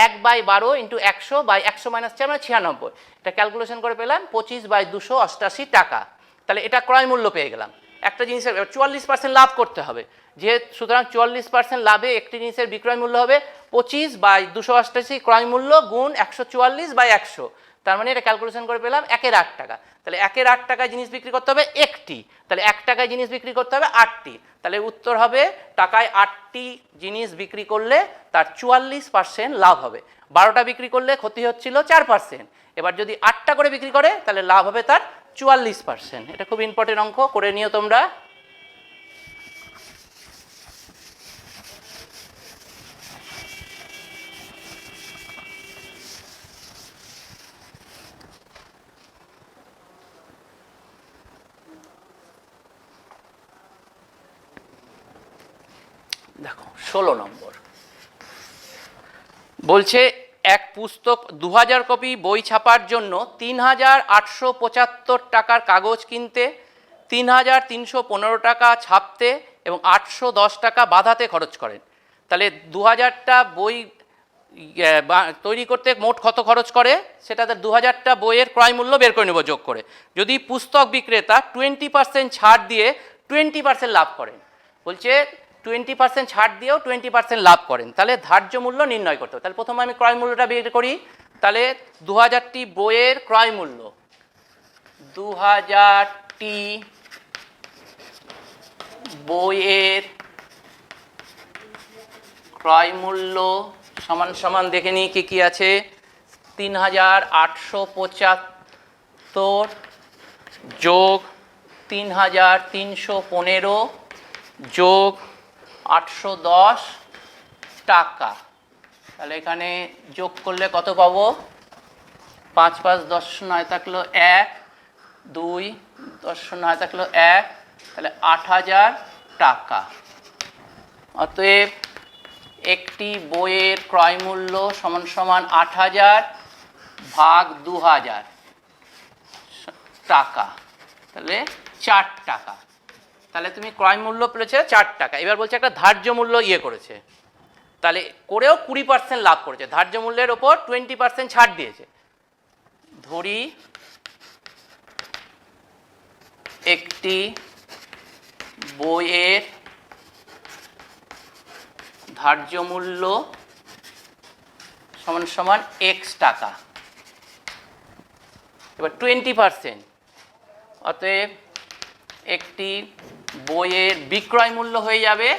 B: 1/12 × 100/100 - 4 মানে 96। এটা ক্যালকুলেশন করে পেলাম 25/288 টাকা। তাহলে এটা ক্রয় মূল্য পেয়ে গেলাম। একটা জিনিসের 44% লাভ করতে হবে, সুতরাং 44% লাভে একটি জিনিসের বিক্রয় মূল্য হবে 25/288 ক্রয় মূল্য গুণ 144/100। তার মানে এটা ক্যালকুলেশন করে পেলাম 1-এর 8 টাকা। তাহলে 1-এর 8 টাকায় জিনিস বিক্রি করতে হবে একটি, তাহলে 1 টাকায় জিনিস বিক্রি করতে হবে 8টি। তাহলে উত্তর হবে টাকায় 8টি জিনিস বিক্রি করলে তার 44% লাভ হবে। 12টা বিক্রি করলে ক্ষতি হচ্ছিল 4%, এবার যদি 8টা করে বিক্রি করে তাহলে লাভ হবে তার 44%। এটা খুব ইম্পর্টেন্ট অঙ্ক, করে নিও তোমরা। দেখো 16 নম্বর বলছে, এক পুস্তক 2000 কপি বই ছাপার জন্য 3875 টাকার কাগজ কিনতে, 3315 টাকা ছাপতে এবং 810 টাকা বাঁধাতে খরচ করেন। তাহলে 2000টা বই তৈরি করতে মোট কত খরচ করে, সেটাতে 2000টা বইয়ের ক্রয় মূল্য বের করে নেব যোগ করে। যদি পুস্তক বিক্রেতা 20% ছাড় দিয়ে 20% লাভ করেন, বলছে 20% ছাড় দিয়েও 20% লাভ করেন, তাহলে ধার্য মূল্য নির্ণয় করতে হবে। তাহলে প্রথমে আমি ক্রয় মূল্যটা বের করি। তাহলে 2000টি বইয়ের ক্রয় মূল্য, 2000টি বইয়ের ক্রয় মূল্য সমান সমান দেখে নিই কী কী আছে। 3875 যোগ 3315 যোগ 810 টাকা। তাহলে এখানে যোগ করলে কত পাবো? 5 5 10 9 থাকলো 1, 2 10 9 থাকলো 1, তাহলে 8000 টাকা। অতএব একটি বইয়ের ক্রয় মূল্য সমান সমান 8000 ভাগ 2000 টাকা, তাহলে 4 টাকা। তাহলে তুমি ক্রয় মূল্য পেয়েছে 4 টাকা। এবার বলছে একটা ধার্য মূল্য করেছে, তাহলে করেও 20% লাভ করেছে, ধার্য মূল্যের ওপর 20% ছাড় দিয়েছে। ধরি একটি বইয়ের ধার্য মূল্য সমান সমান x টাকা, এবার 20%, অতএব একটি বইয়ের বিক্রয় মূল্য হয়ে যাবে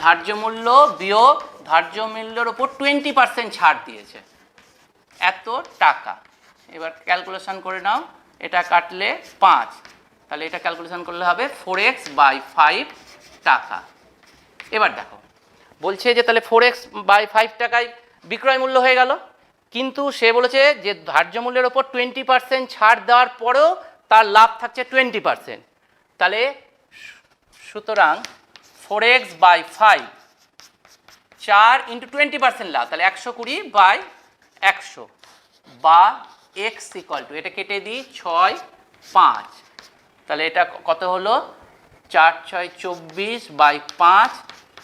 B: ধার্য মূল্য বিয়োগ ধার্য মূল্যের উপর 20% ছাড় দিয়েছে, এত টাকা। এবার ক্যালকুলেশন করে নাও, এটা কাটলে 5, তাহলে এটা ক্যালকুলেশন করলে হবে 4x/5 টাকা। এবার দেখো বলছে যে তাহলে 4x/5 টাকায় বিক্রয় মূল্য হয়ে গেল, কিন্তু সে বলেছে যে ধার্য মূল্যের ওপর 20% ছাড় দেওয়ার পরেও তার লাভ থাকছে 20%। তাহলে সুতরাং 4x/5 4 × 20% লাভ, তাহলে 120/100 বা x = এটা কেটে দিই 6 5, তাহলে এটা কত হলো 4 6 24/5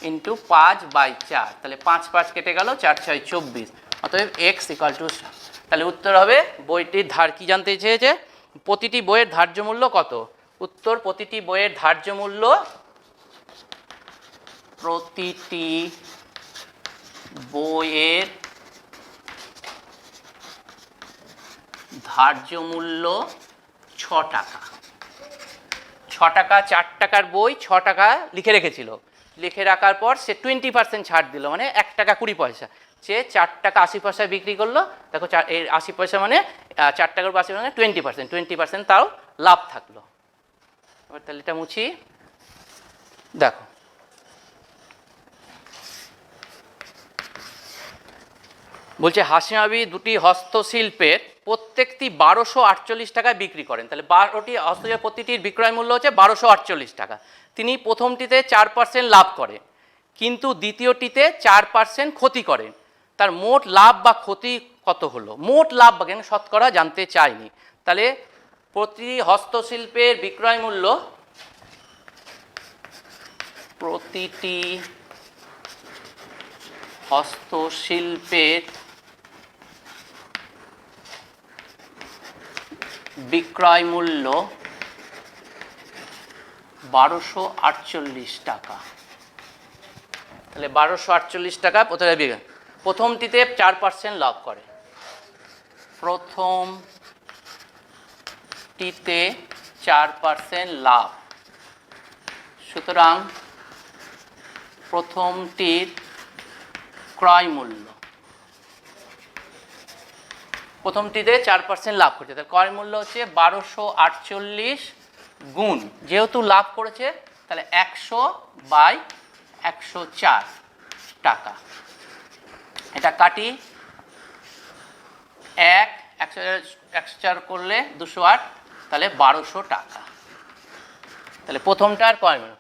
B: × 5/4, তাহলে 5 5 কেটে গেল 4 6 24, অতএব x = তাহলে উত্তর হবে বইটির ধার কি জানতে চেয়েছে, প্রতিটি বইয়ের ধার্য মূল্য কত। উত্তর প্রতিটি বইয়ের ধার্য মূল্য প্রতিটি বইয়ের ধার্য মূল্য 6 টাকা। 6 টাকা, 4 টাকার বই 6 টাকা লিখে রেখেছিল, লিখে রাখার পর সে 20% ছাড় দিল, মানে 1 টাকা 20 পয়সা। সে 4 টাকা 80 পয়সায় বিক্রি করলো। দেখো এর 80 পয়সা মানে 4 টাকার 80 মানে 20%, তাও লাভ থাকলো। এবার তাহলে এটা মুছি। দেখো বলছে হাসিমাবি দুটি হস্তশিল্পের প্রত্যেকটি 1248 টাকায় বিক্রি করেন। তাহলে 12টি হস্তশিল্প প্রতিটির বিক্রয় মূল্য হচ্ছে 1248 টাকা। তিনি প্রথমটিতে 4% লাভ করেন, কিন্তু দ্বিতীয়টিতে 4% ক্ষতি করেন। তার মোট লাভ বা ক্ষতি কত হলো? মোট লাভ বা শতকরা জানতে চাইনি। তাহলে প্রতি হস্তশিল্পের বিক্রয় মূল্য, প্রতিটি হস্তশিল্পের বিক্রয় মূল্য 1248 টাকা। তাহলে 1248 টাকা প্রথমটিতে 4% লাভ করে, প্রথমটিতে 4% লাভ। সুতরাং প্রথমটির ক্রয় মূল্য, প্রথমটিতে 4% লাভ করছে, তাহলে ক্রয় মূল্য হচ্ছে 1248 গুণ, যেহেতু লাভ করেছে তাহলে 100/104 টাকা। এটা কাটি, 104 করলে 208, তাহলে 1200 টাকা। তাহলে প্রথমটার ক্রয় মূল্য।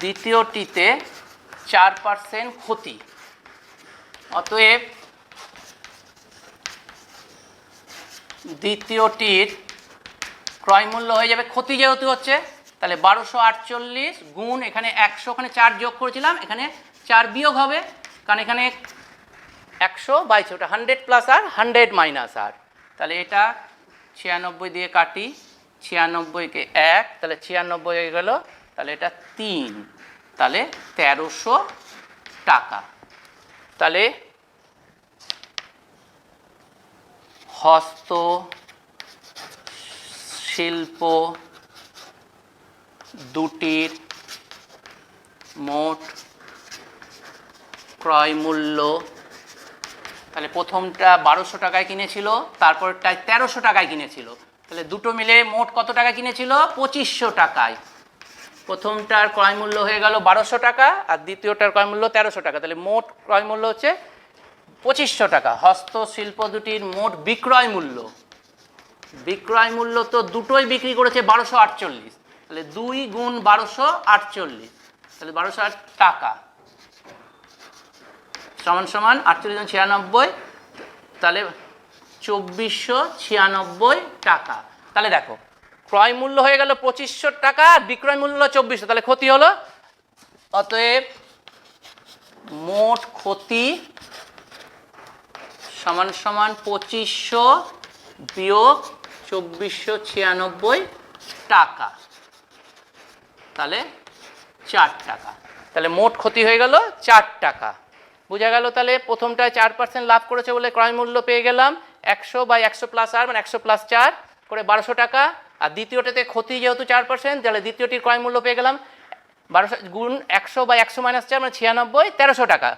B: দ্বিতীয়টিতে 4% ক্ষতি, অতএব দ্বিতীয়টির ক্রয় মূল্য হয়ে যাবে, ক্ষতি যেহেতু হচ্ছে তাহলে 1248 গুণ এখানে 100, ওখানে 4 যোগ করেছিলাম, এখানে 4 বিয়োগ হবে, কারণ এখানে 100/6, ওটা 100 প্লাস আর 100 মাইনাস আর। তাহলে এটা 96 দিয়ে কাটি, 96কে 1, তাহলে 96 হয়ে গেল, তাহলে এটা 3, তাহলে 1300 টাকা। তাহলে হস্তশিল্প দুটির মোট ক্রয় মূল্য, তাহলে প্রথমটা 1200 টাকায় কিনেছিল, তারপরটায় 1300 টাকায় কিনেছিল, তাহলে দুটো মিলে মোট কত টাকা কিনেছিল? 2500 টাকায়। প্রথমটার ক্রয় মূল্য হয়ে গেল 1200 টাকা, আর দ্বিতীয়টার ক্রয় মূল্য 1300 টাকা, তাহলে মোট ক্রয় মূল্য হচ্ছে 2500 টাকা। হস্তশিল্প দুটির মোট বিক্রয় মূল্য, বিক্রয় মূল্য তো দুটোই বিক্রি করেছে 1248, তাহলে 2 গুণ 1248, তাহলে 1208 টাকা সমান সমান 48 96, তাহলে 2496 টাকা। তাহলে দেখো ক্রয় মূল্য হয়ে গেল 2500 টাকা, বিক্রয় মূল্য 2400, তাহলে ক্ষতি হলো, অতএব মোট ক্ষতি সমান সমান 2500 বিয়োগ 2496 টাকা, তাহলে 4 টাকা। তাহলে মোট ক্ষতি হয়ে গেল 4 টাকা। বোঝা গেল? তাহলে প্রথমটায় 4% লাভ করেছে বলে ক্রয় মূল্য পেয়ে গেলাম 100/100 প্লাস আর, মানে 100 প্লাস 4 করে 1200 টাকা। আর দ্বিতীয়টাতে ক্ষতি যেহেতু 4%, তাহলে দ্বিতীয়টির ক্রয় মূল্য পেয়ে গেলাম 1200 গুণ 100/100 মাইনাস 4, মানে 96, 1300 টাকা।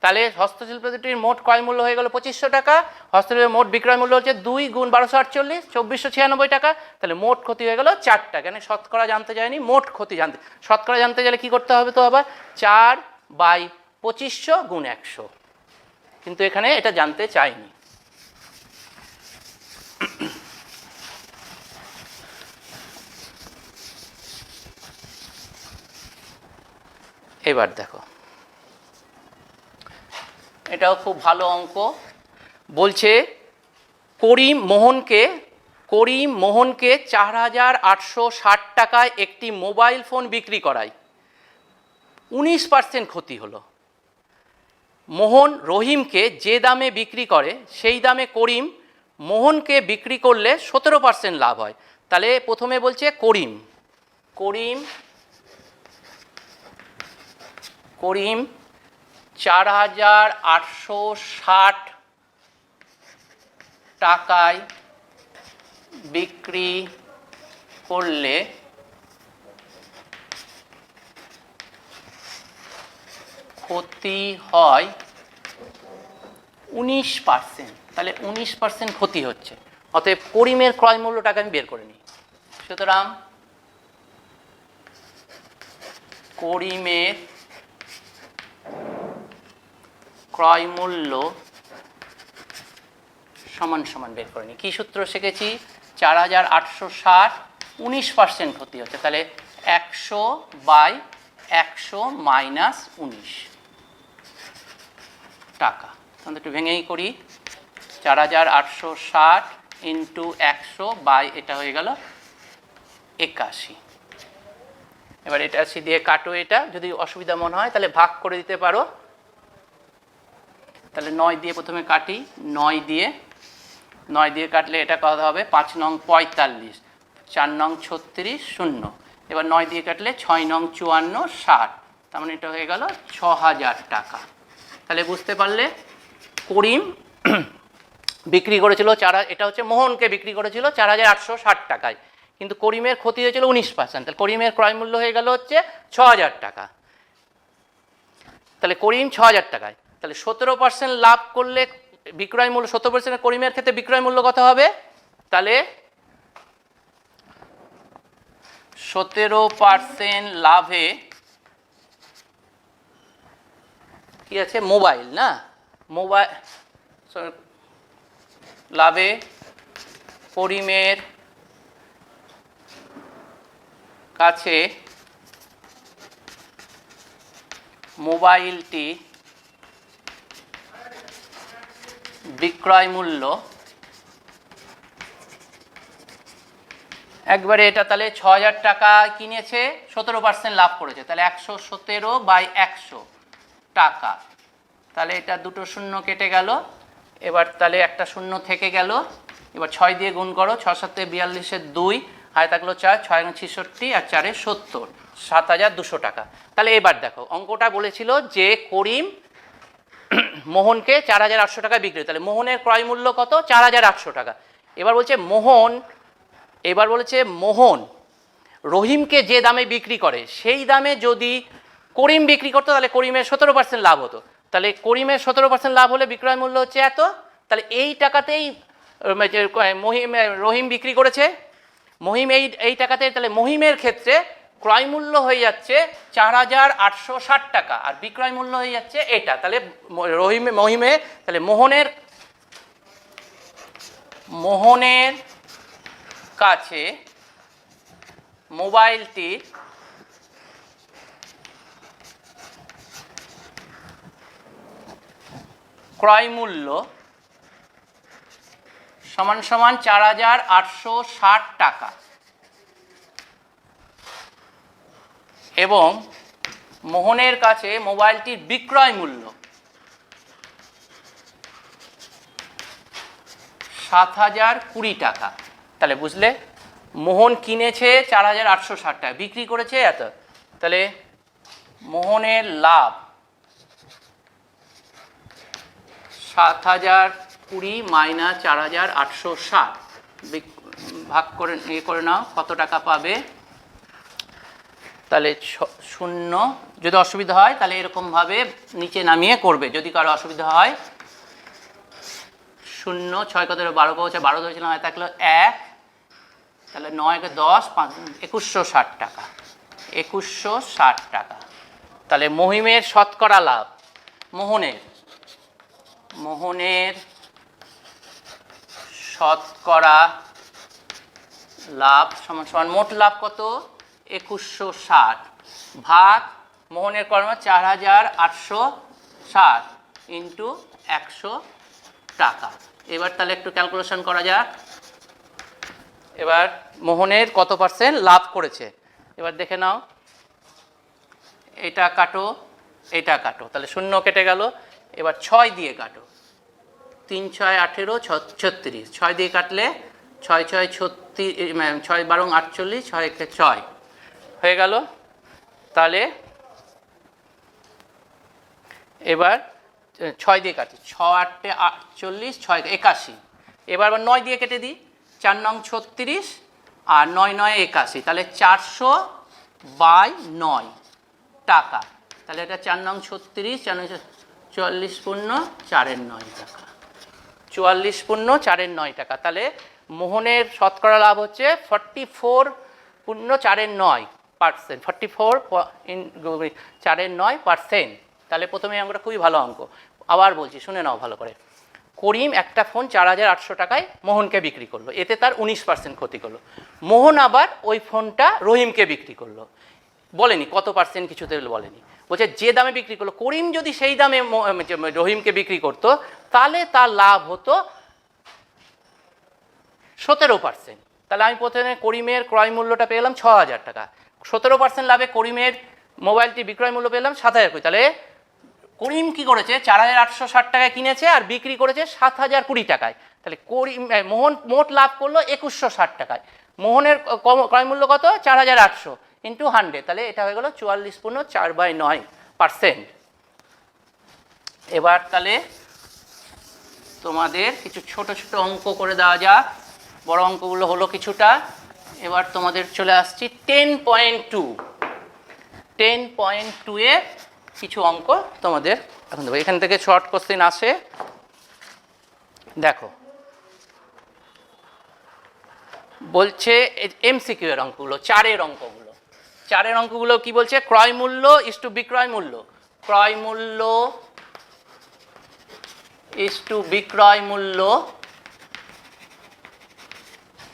B: তাহলে হস্তশিল্প দুটির মোট ক্রয় মূল্য হয়ে গেল 2500 টাকা। হস্তশিল্পের মোট বিক্রয় মূল্য হচ্ছে 2 গুণ 1248, 2496 টাকা। তাহলে মোট ক্ষতি হয়ে গেল 4 টাকা। মানে শতকরা জানতে চাইনি, মোট ক্ষতি জানতে। শতকরা জানতে গেলে কী করতে হবে? তো আবার 4/2500 গুণ 100, কিন্তু এখানে এটা জানতে চাইনি। এবার দেখো, এটাও খুব ভালো অঙ্ক। বলছে করিম মোহনকে 4860 টাকায় একটি মোবাইল ফোন বিক্রি করায়, 19% ক্ষতি হলো। মোহন রহিমকে যে দামে বিক্রি করে সেই দামে করিম মোহনকে বিক্রি করলে 17% লাভ হয়। তাহলে প্রথমে বলছে করিম, করিম 4,860 টাকায় বিক্রি করলে ক্ষতি হয় 19%। তাহলে 19% ক্ষতি হচ্ছে, অতএব করিমের ক্রয় মূল্যটাকে আমি বের করে নিই। সুতরাং করিমের ক্রয় মূল্য সমান সমান বের করে নিই। কী সূত্র শিখেছি? 4,860, 19% ক্ষতি হচ্ছে, তাহলে 100/100 মাইনাস 19 টাকা। তাহলে একটু ভেঙেই করি, 4,860 ইন্টু 100 বাই এটা হয়ে গেল 81। এবার 81 দিয়ে কাটো, এটা যদি অসুবিধা মনে হয় তাহলে ভাগ করে দিতে পারো। তাহলে 9 দিয়ে প্রথমে কাটি, 9 দিয়ে কাটলে এটা কত হবে? 5 নং 45, 4 নং 36, 0। এবার 9 দিয়ে কাটলে 6 নং 54, 60, তার মানে এটা হয়ে গেল 6,000 টাকা। তাহলে বুঝতে পারলে করিম বিক্রি করেছিল এটা হচ্ছে মোহনকে বিক্রি করেছিল 4,860 টাকায়, কিন্তু করিমের ক্ষতি হয়েছিল 19%। তাহলে করিমের ক্রয় মূল্য হয়ে গেল হচ্ছে 6,000 টাকা। তাহলে করিম 6,000 টাকায়, তাহলে 17% লাভ করলে বিক্রয় মূল্য 17% করিমের ক্ষেত্রে বিক্রয় মূল্য কত হবে? তাহলে 17% লাভে কি আছে? মোবাইল না, মোবাইল লাভে করিমের কাছে মোবাইলটি বিক্রয় মূল্য একবারে এটা, তাহলে 6,000 টাকা কিনেছে, 17% লাভ করেছে, তাহলে 117/100 টাকা। তাহলে এটা দুটো শূন্য কেটে গেল, এবার তাহলে একটা শূন্য থেকে গেল। এবার 6 দিয়ে গুণ করো, 6 7 42, 2 হায় থাকলো 4, 6 66 আর 4 70, 7,200 টাকা। তাহলে এবার দেখো অঙ্কটা বলেছিল যে করিম মোহনকে 4,800 টাকা বিক্রি, তাহলে মোহনের ক্রয় মূল্য কত? 4,800 টাকা। এবার বলেছে মোহন রহিমকে যে দামে বিক্রি করে সেই দামে যদি করিম বিক্রি করতো তাহলে করিমের 17% লাভ হতো। তাহলে করিমের 17% লাভ হলে বিক্রয় মূল্য হচ্ছে এত, তাহলে এই টাকাতেই রহিম বিক্রি করেছে, মহিম এই টাকাতেই, তাহলে মহিমের ক্ষেত্রে ক্রয় মূল্য হয়ে যাচ্ছে 4,860 টাকা আর বিক্রয় মূল্য হয়ে যাচ্ছে এটা। তাহলে মহিমে তাহলে মোহনের কাছে মোবাইলটি ক্রয় মূল্য সমান সমান 4,860 টাকা এবং মোহনের কাছে মোবাইলটির বিক্রয় মূল্য 7,020 টাকা। তাহলে বুঝলে মোহন কিনেছে 4,860 টাকা, বিক্রি করেছে এত, তাহলে মোহনের লাভ 7,020 মাইনাস 4,860 ভাগ করে করে নাও, কত টাকা পাবে? তাহলে শূন্য, যদি অসুবিধা হয় তাহলে এরকমভাবে নিচে নামিয়ে করবে, যদি কারো অসুবিধা হয়। 0 6 কত 12 পাওয়া, 12 ধরেছিলাম, হয় থাকলো 1, তাহলে 9 কে 10, 5 2160 টাকা, 2160 টাকা। তাহলে মহিমের শতকরা লাভ, মোহনের শতকরা লাভ সমান সমান মোট লাভ কত? 2160 ভাগ মোহনের কর্ম 4,860 ইন্টু 100 টাকা। এবার তাহলে একটু ক্যালকুলেশন করা যাক। এবার মোহনের কত পার্সেন্ট লাভ করেছে এবার দেখে নাও, এটা কাটো, এটা কাটো, তাহলে শূন্য কেটে গেল। এবার 6 দিয়ে কাটো, 3 6 18 36, 6 দিয়ে কাটলে 6 6 36, 6 12 48, 6 1 6, হয়ে গেল। তাহলে এবার 6 দিয়ে কাটি, 6 8 48, 6 81। এবার 9 দিয়ে কেটে দিই, 4 নং 36 আর 9 9 81, তাহলে 400/9 টাকা। তাহলে এটা 4 নং 36, 4 নং 44 পূর্ণ 4-এর 9 টাকা, 44 পূর্ণ 4-এর 9 টাকা। তাহলে মোহনের শতকরা লাভ হচ্ছে 44 পূর্ণ 4-এর 9%, 44 4-এর 9%। তাহলে প্রথমে আমরা খুবই ভালো অঙ্ক, আবার বলছি শুনে নাও ভালো করে। করিম একটা ফোন 4800 টাকায় মোহনকে বিক্রি করলো, এতে তার 19% ক্ষতি করলো। মোহন আবার ওই ফোনটা রহিমকে বিক্রি করলো, বলেনি কত পার্সেন্ট, কিছুতে বলেনি। বলছে যে দামে বিক্রি করলো, করিম যদি সেই দামে রহিমকে বিক্রি করতো তাহলে তার লাভ হতো 17%। তাহলে আমি প্রথমে করিমের ক্রয় মূল্যটা পেলাম 6000 টাকা, 17% লাভে করিমের মোবাইলটি বিক্রয় মূল্য পেলাম 7000 টাকা। তাহলে করিম কি করেছে, 4860 টাকায় কিনেছে আর বিক্রি করেছে 7020 টাকায়। তাহলে মোহন মোট লাভ করলো 2160 টাকায়। মোহনের ক্রয় মূল্য কত, 4800 ইন্টু 100, তাহলে এটা হয়ে গেল 44 পূর্ণ 4/9%। এবার তাহলে তোমাদের কিছু ছোট ছোট অঙ্ক করে দেওয়া যাক, বড় অঙ্কগুলো হলো কিছুটা। এবার তোমাদের চলে আসছি 10.2। 10.2 এ কিছু অঙ্ক তোমাদের এখন দেবো। এখান থেকে শর্ট কোশ্চেন আসে, দেখো বলছে এমসিকিউ এর অঙ্কগুলো, 4-এর অঙ্কগুলো। 4-এর অঙ্কগুলো কি বলছে, ক্রয় মূল্য ইস টু বিক্রয় মূল্য, ক্রয় মূল্য ইস টু বিক্রয় মূল্য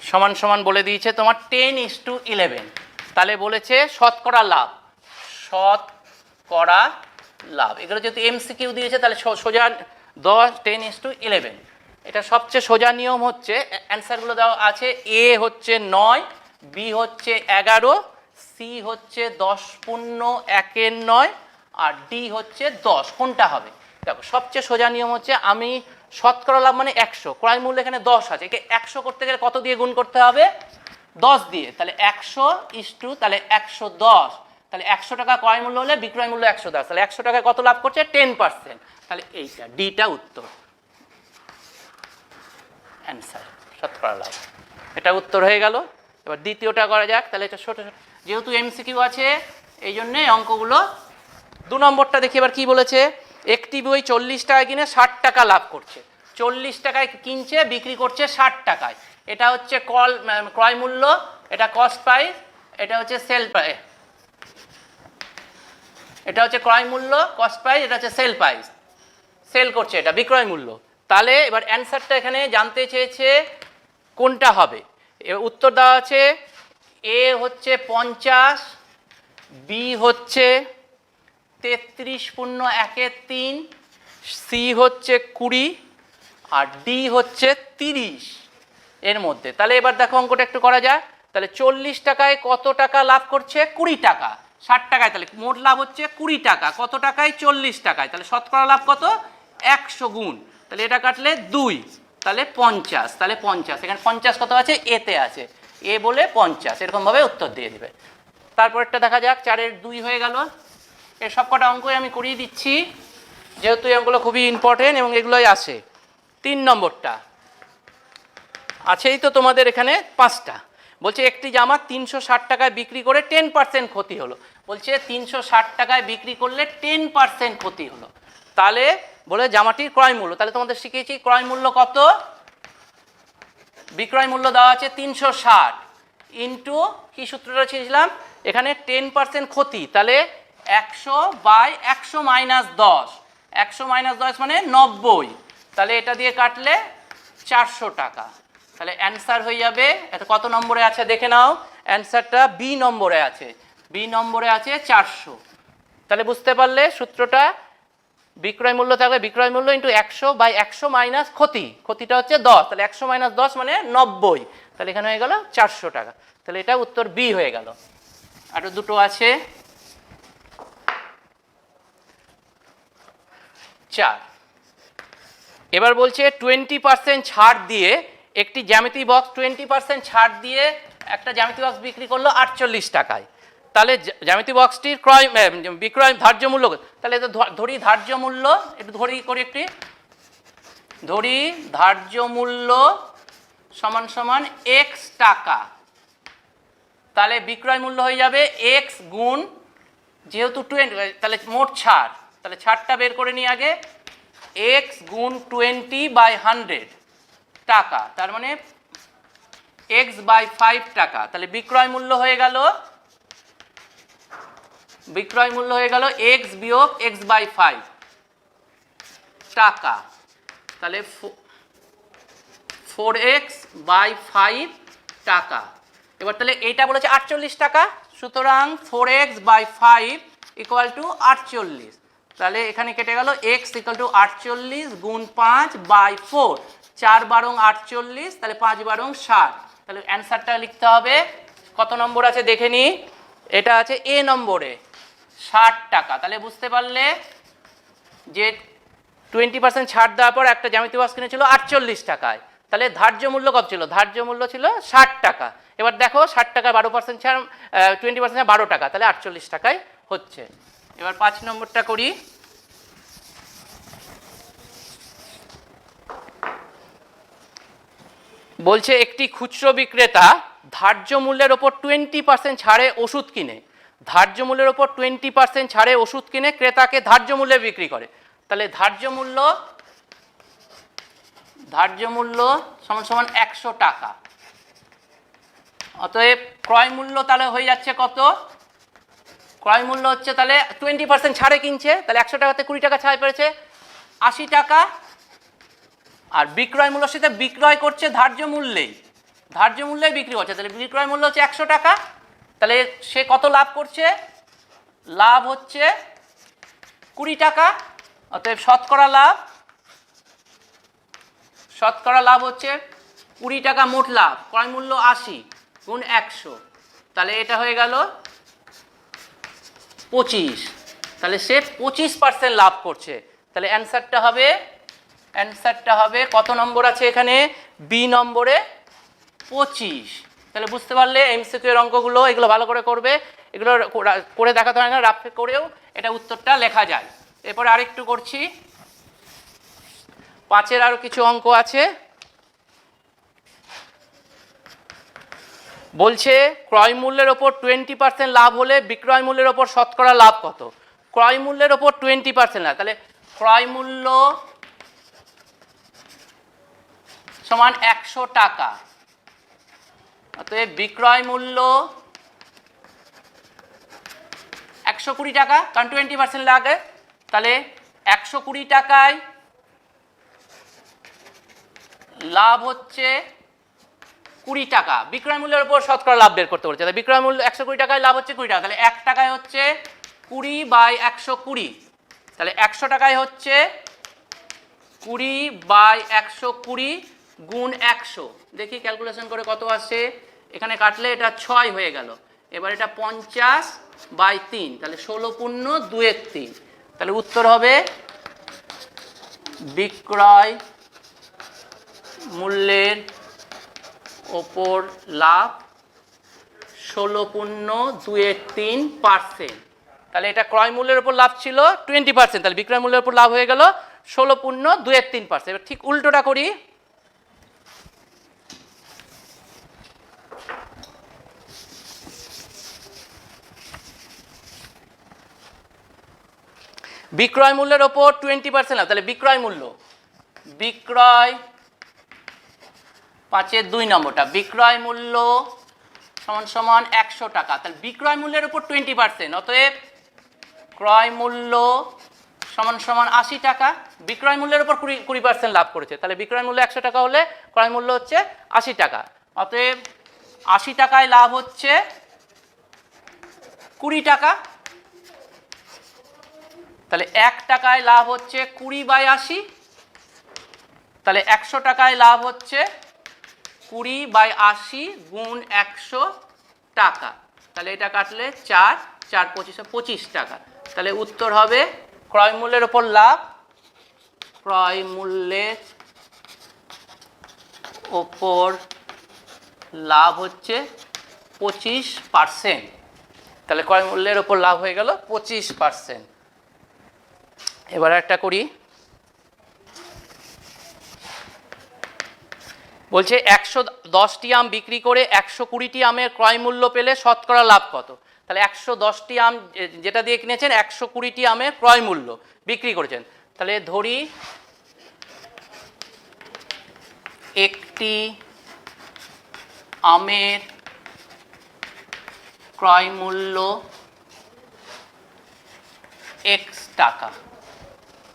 B: সমান সমান বলে দিয়েছে তোমার 10:11। তাহলে বলেছে শতকরা লাভ, শতকরা লাভ, এগুলো যেহেতু এমসিকিউ দিয়েছে তাহলে সোজা 10:11। এটা সবচেয়ে সোজা নিয়ম হচ্ছে, অ্যান্সারগুলো দেওয়া আছে, এ হচ্ছে 9, বি হচ্ছে 11, সি হচ্ছে 10 পূর্ণ 1-এর 9 আর ডি হচ্ছে 10। কোনটা হবে? দেখো সবচেয়ে সোজা নিয়ম হচ্ছে, আমি শতকরা লাভ মানে 100, ক্রয় মূল্য এখানে 10 আছে, একে 100 করতে গেলে কত দিয়ে গুণ করতে হবে, 10 দিয়ে। তাহলে 100 ইস টু, তাহলে 110, তাহলে 100 টাকা ক্রয় মূল্য হলে বিক্রয় মূল্য 110, তাহলে 100 টাকায় কত লাভ করছে, 10%। তাহলে এইটা ডিটা উত্তর, অ্যান্সার শতকরা লাভ, এটা উত্তর হয়ে গেল। এবার দ্বিতীয়টা করা যাক। তাহলে এটা ছোট ছোট, যেহেতু এমসিকিউ আছে এই জন্যে অঙ্কগুলো। 2 নম্বরটা দেখি এবার কি বলেছে, একটি বই 40 টাকায় কিনে 60 টাকা লাভ করছে, 40 টাকায় কিনছে বিক্রি করছে 60 টাকায়। এটা হচ্ছে ক্রয় মূল্য, এটা কস্ট প্রাইস, এটা হচ্ছে সেল প্রাইস, এটা হচ্ছে ক্রয় মূল্য কস্ট প্রাইস, এটা হচ্ছে সেল প্রাইস, সেল করছে এটা বিক্রয় মূল্য। তাহলে এবার অ্যান্সারটা এখানে জানতে চেয়েছে কোনটা হবে। উত্তর দেওয়া আছে, এ হচ্ছে 50, বি হচ্ছে 33 পূর্ণ 1-এর 3, সি হচ্ছে 20 আর ডি হচ্ছে 30 এর মধ্যে। তাহলে এবার দেখো অঙ্কটা একটু করা যায়। তাহলে 40 টাকায় কত টাকা লাভ করছে, 20 টাকা, 60 টাকায় তাহলে মোট লাভ হচ্ছে 20 টাকা, কত টাকায়, 40 টাকায়। তাহলে শতকরা লাভ কত, 100 গুণ, তাহলে এটা কাটলে 2, তাহলে 50, তাহলে 50, এখানে 50 কত আছে, এতে আছে, এ বলে 50, এরকমভাবে উত্তর দিয়ে দেবে। তারপরটা দেখা যাক, 4-এর 2 হয়ে গেল। এর সবকটা অঙ্কই আমি করিয়ে দিচ্ছি, যেহেতু এই অঙ্কগুলো খুবই ইম্পর্টেন্ট এবং এগুলোই আসে। 3 নম্বরটা আছেই তো তোমাদের এখানে 5টা। বলছে একটি জামা 360 টাকায় বিক্রি করে 10% ক্ষতি হলো। বলছে 360 টাকায় বিক্রি করলে 10% ক্ষতি হলো, তাহলে বলে জামাটির ক্রয় মূল্য। তাহলে তোমাদের শিখিয়েছি ক্রয় মূল্য কত, বিক্রয় মূল্য দেওয়া আছে 360 ইন্টু কি সূত্রটা ছিলাম এখানে, 10% ক্ষতি, তাহলে 100/100 মাইনাস 10, 100 মাইনাস 10 মানে 90, তাহলে এটা দিয়ে কাটলে 400 টাকা। তাহলে অ্যান্সার হয়ে যাবে, এটা কত নম্বরে আছে দেখে নাও, অ্যান্সারটা বি নম্বরে আছে, বি নম্বরে আছে 400। তাহলে বুঝতে পারলে সূত্রটা, বিক্রয় মূল্য থাকবে বিক্রয় মূল্য ইন্টু 100/100 মাইনাস ক্ষতি, ক্ষতিটা হচ্ছে 10, তাহলে 100 মাইনাস 10 মানে 90, তাহলে এখানে হয়ে গেল 400 টাকা। তাহলে এটা উত্তর বি হয়ে গেল। আরও দুটো আছে, 4। এবার বলছে 20% ছাড় দিয়ে একটি জ্যামিতি বক্স, 20% ছাড় দিয়ে একটা জ্যামিতি বক্স বিক্রি করলো 48 টাকায়। তাহলে জ্যামিতি বক্সটির বিক্রয় ধার্য মূল্য, তাহলে এটা ধরি ধার্য মূল্য, একটু করি একটি ধরি ধার্য মূল্য সমান সমান এক্স টাকা। তাহলে বিক্রয় মূল্য হয়ে যাবে এক্স গুণ, যেহেতু 20, তাহলে মোট ছাড়, তাহলে ছাড়টা বের করে নিই আগে, এক্স গুণ 20/100 টাকা, তার মানে x/5 টাকা। তাহলে বিক্রয় মূল্য হয়ে গেল x বিয়োগ x/5 টাকা। তাহলে 4x/5 টাকা। এবার তাহলে এইটা বলেছে 48 টাকা, সুতরাং 4x/5 = 48। তাহলে এখানে কেটে গেল x = 48 গুণ 5/4, 4 × 48, তাহলে 5 × 60। তাহলে অ্যান্সারটা লিখতে হবে, কত নম্বর আছে দেখে নিই, এটা আছে এ নম্বরে 60 টাকা। তাহলে বুঝতে পারলে যে 20% ছাড় দেওয়ার পর একটা জ্যামিতি বক্স কিনেছিল 48 টাকায়, তাহলে ধার্য মূল্য কত ছিল, ধার্য মূল্য ছিল 60 টাকা। এবার দেখো 60 টাকায় 12% ছাড়, 20% ছাড় 12 টাকা, তাহলে 48 টাকায় হচ্ছে। এবার 5 নম্বরটা করি। বলছে একটি খুচরো বিক্রেতা ধার্য মূল্যের ওপর 20% ছাড়ে ওষুধ কিনে, ধার্য মূল্যের ওপর 20% ছাড়ে ওষুধ কিনে ক্রেতাকে ধার্য মূল্যে বিক্রি করে। তাহলে ধার্য মূল্য সমান সমান 100 টাকা। অতএব ক্রয় মূল্য তাহলে হয়ে যাচ্ছে কত, ক্রয় মূল্য হচ্ছে, তাহলে 20% ছাড়ে কিনছে, তাহলে 100 টাকাতে 20 টাকা ছাড় পেয়েছে 80 টাকা। আর বিক্রয় মূল্যের সাথে বিক্রয় করছে ধার্য মূল্যেই বিক্রি করছে, তাহলে বিক্রয় মূল্য হচ্ছে 100 টাকা। তাহলে সে কত লাভ করছে, লাভ হচ্ছে 20 টাকা। অতএব শতকরা লাভ হচ্ছে 20 টাকা মোট লাভ, ক্রয় মূল্য 80 গুণ 100, তাহলে এটা হয়ে গেল 25। তাহলে সে 25% লাভ করছে। তাহলে অ্যান্সারটা হবে কত নম্বর আছে এখানে, বি নম্বরে 25। তাহলে বুঝতে পারলে এমসিকিউ এর অঙ্কগুলো এগুলো ভালো করে করবে, এগুলো করে দেখাতে হয় না, রাফে করেও এটা উত্তরটা লেখা যায়। এরপরে আরেকটু করছি, 5-এর আরও কিছু অঙ্ক আছে। বলছে ক্রয় মূল্যের ওপর 20% লাভ হলে বিক্রয় মূল্যের ওপর শতকরা লাভ কত। ক্রয় মূল্যের ওপর 20% লাভ, তাহলে ক্রয় মূল্য সমান 100 টাকা। অতএব বিক্রয় মূল্য 120 টাকা, কারণ 20% লাগে, তাহলে 120 টাকায় লাভ হচ্ছে 20 টাকা। বিক্রয় মূল্যের উপর শতকরা লাভ বের করতে বলছে, তাহলে বিক্রয় মূল্য 120 টাকায় লাভ হচ্ছে 20 টাকা, তাহলে 1 টাকায় হচ্ছে 20/120, তাহলে 100 টাকায় হচ্ছে 20/120 গুণ 100। দেখি ক্যালকুলেশন করে কত আসে, এখানে কাটলে এটা 6 হয়ে গেল। এবার এটা 50/3, তাহলে 16×2=3, তাহলে উত্তর হবে বিক্রয় মূল্যের ওপর লাভ 16.23%। তাহলে এটা ক্রয় মূল্যের ওপর লাভ ছিল 20%, তাহলে বিক্রয় মূল্যের ওপর লাভ হয়ে গেল 16.23%। এবার ঠিক উল্টোটা করি, বিক্রয় মূল্যের ওপর 20% লাভ, তাহলে বিক্রয় 5-এর 2 নম্বরটা, বিক্রয় মূল্য সমান সমান 100 টাকা, তাহলে বিক্রয় মূল্যের উপর 20%, অতএব ক্রয় মূল্য সমান সমান 80 টাকা। বিক্রয় মূল্যের উপর 20% লাভ করেছে, তাহলে বিক্রয় মূল্য 100 টাকা হলে ক্রয় মূল্য হচ্ছে 80 টাকা। অতএব 80 টাকায় লাভ হচ্ছে 20 টাকা, তাহলে 1 টাকায় লাভ হচ্ছে 20/80, তাহলে 100 টাকায় লাভ হচ্ছে 20/80 গুণ 100 টাকা, তাহলে এটা কাটলে 4×4=25 টাকা। তাহলে উত্তর হবে ক্রয় মূল্যের ওপর লাভ, ক্রয় মূল্যের ওপর লাভ হচ্ছে 25%। তাহলে ক্রয় মূল্যের ওপর লাভ হয়ে গেল 25%। এবার একটা করি, বলছে 110টি আম বিক্রি করে 120টি আমের ক্রয় মূল্য পেলে শতকরা লাভ কত। তাহলে 110টি আম যেটা দিয়ে কিনেছেন 120টি আমের ক্রয় মূল্য বিক্রি করেছেন, তাহলে ধরি একটি আমের ক্রয় মূল্য x টাকা।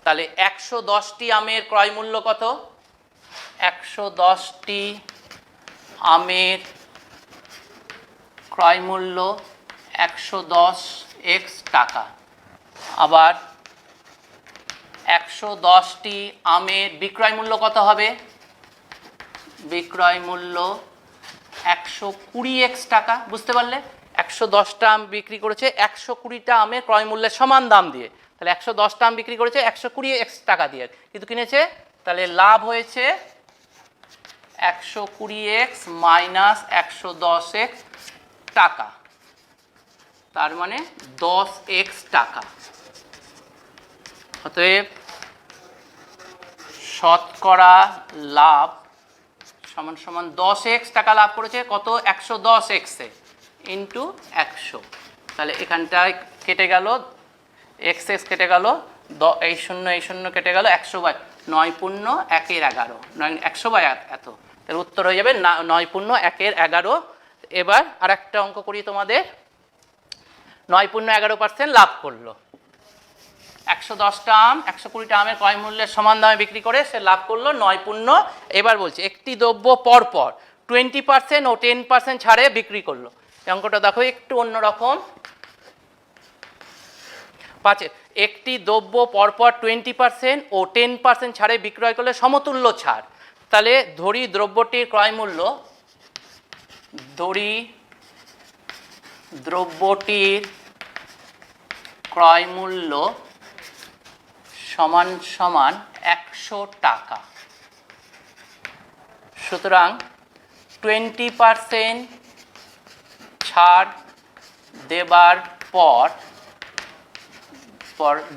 B: তাহলে 110টি আমের ক্রয় মূল্য কত? 110টি আমের ক্রয় মূল্য 110x টাকা। আবার 110টি আমের বিক্রয় মূল্য কত হবে? বিক্রয় মূল্য 120x টাকা। বুঝতে পারলে? 110টা আম বিক্রি করেছে 120টা আমের ক্রয় মূল্যের সমান দাম দিয়ে, তাহলে 110টা আম বিক্রি করেছে 120x টাকা দিয়ে কিন্তু কিনেছে, তাহলে লাভ হয়েছে 120x মাইনাস 110x টাকা, তার মানে 10x টাকা। অতএব শতকরা লাভ সমান সমান 10x টাকা লাভ করেছে কত? 110x into 100। তাহলে এখানটায় কেটে গেল x কেটে গেল, এই শূন্য কেটে গেল, 100/9×1=11, 100/এত, তাহলে উত্তর হয়ে যাবে 9×1=11। এবার আর একটা অঙ্ক করি তোমাদের। 9×11% লাভ করলো। 110টা আম 120টা আমের ক্রয় মূল্যের সমান দামে বিক্রি করে সে লাভ করলো 9×। এবার বলছে একটি দ্রব্য পরপর 20% ও 10% ছাড়ে বিক্রি করলো। এই অঙ্কটা দেখো একটু অন্যরকম। একটি দ্রব্য পরপর 20% ও 10% ছাড়ে বিক্রয় করলে সমতুল্য ছাড়। তাহলে ধরি দ্রব্যটির ক্রয় মূল্য, দ্রব্যটির ক্রয় মূল্য সমান সমান 100 টাকা। সুতরাং 20% ছাড় দেবার পর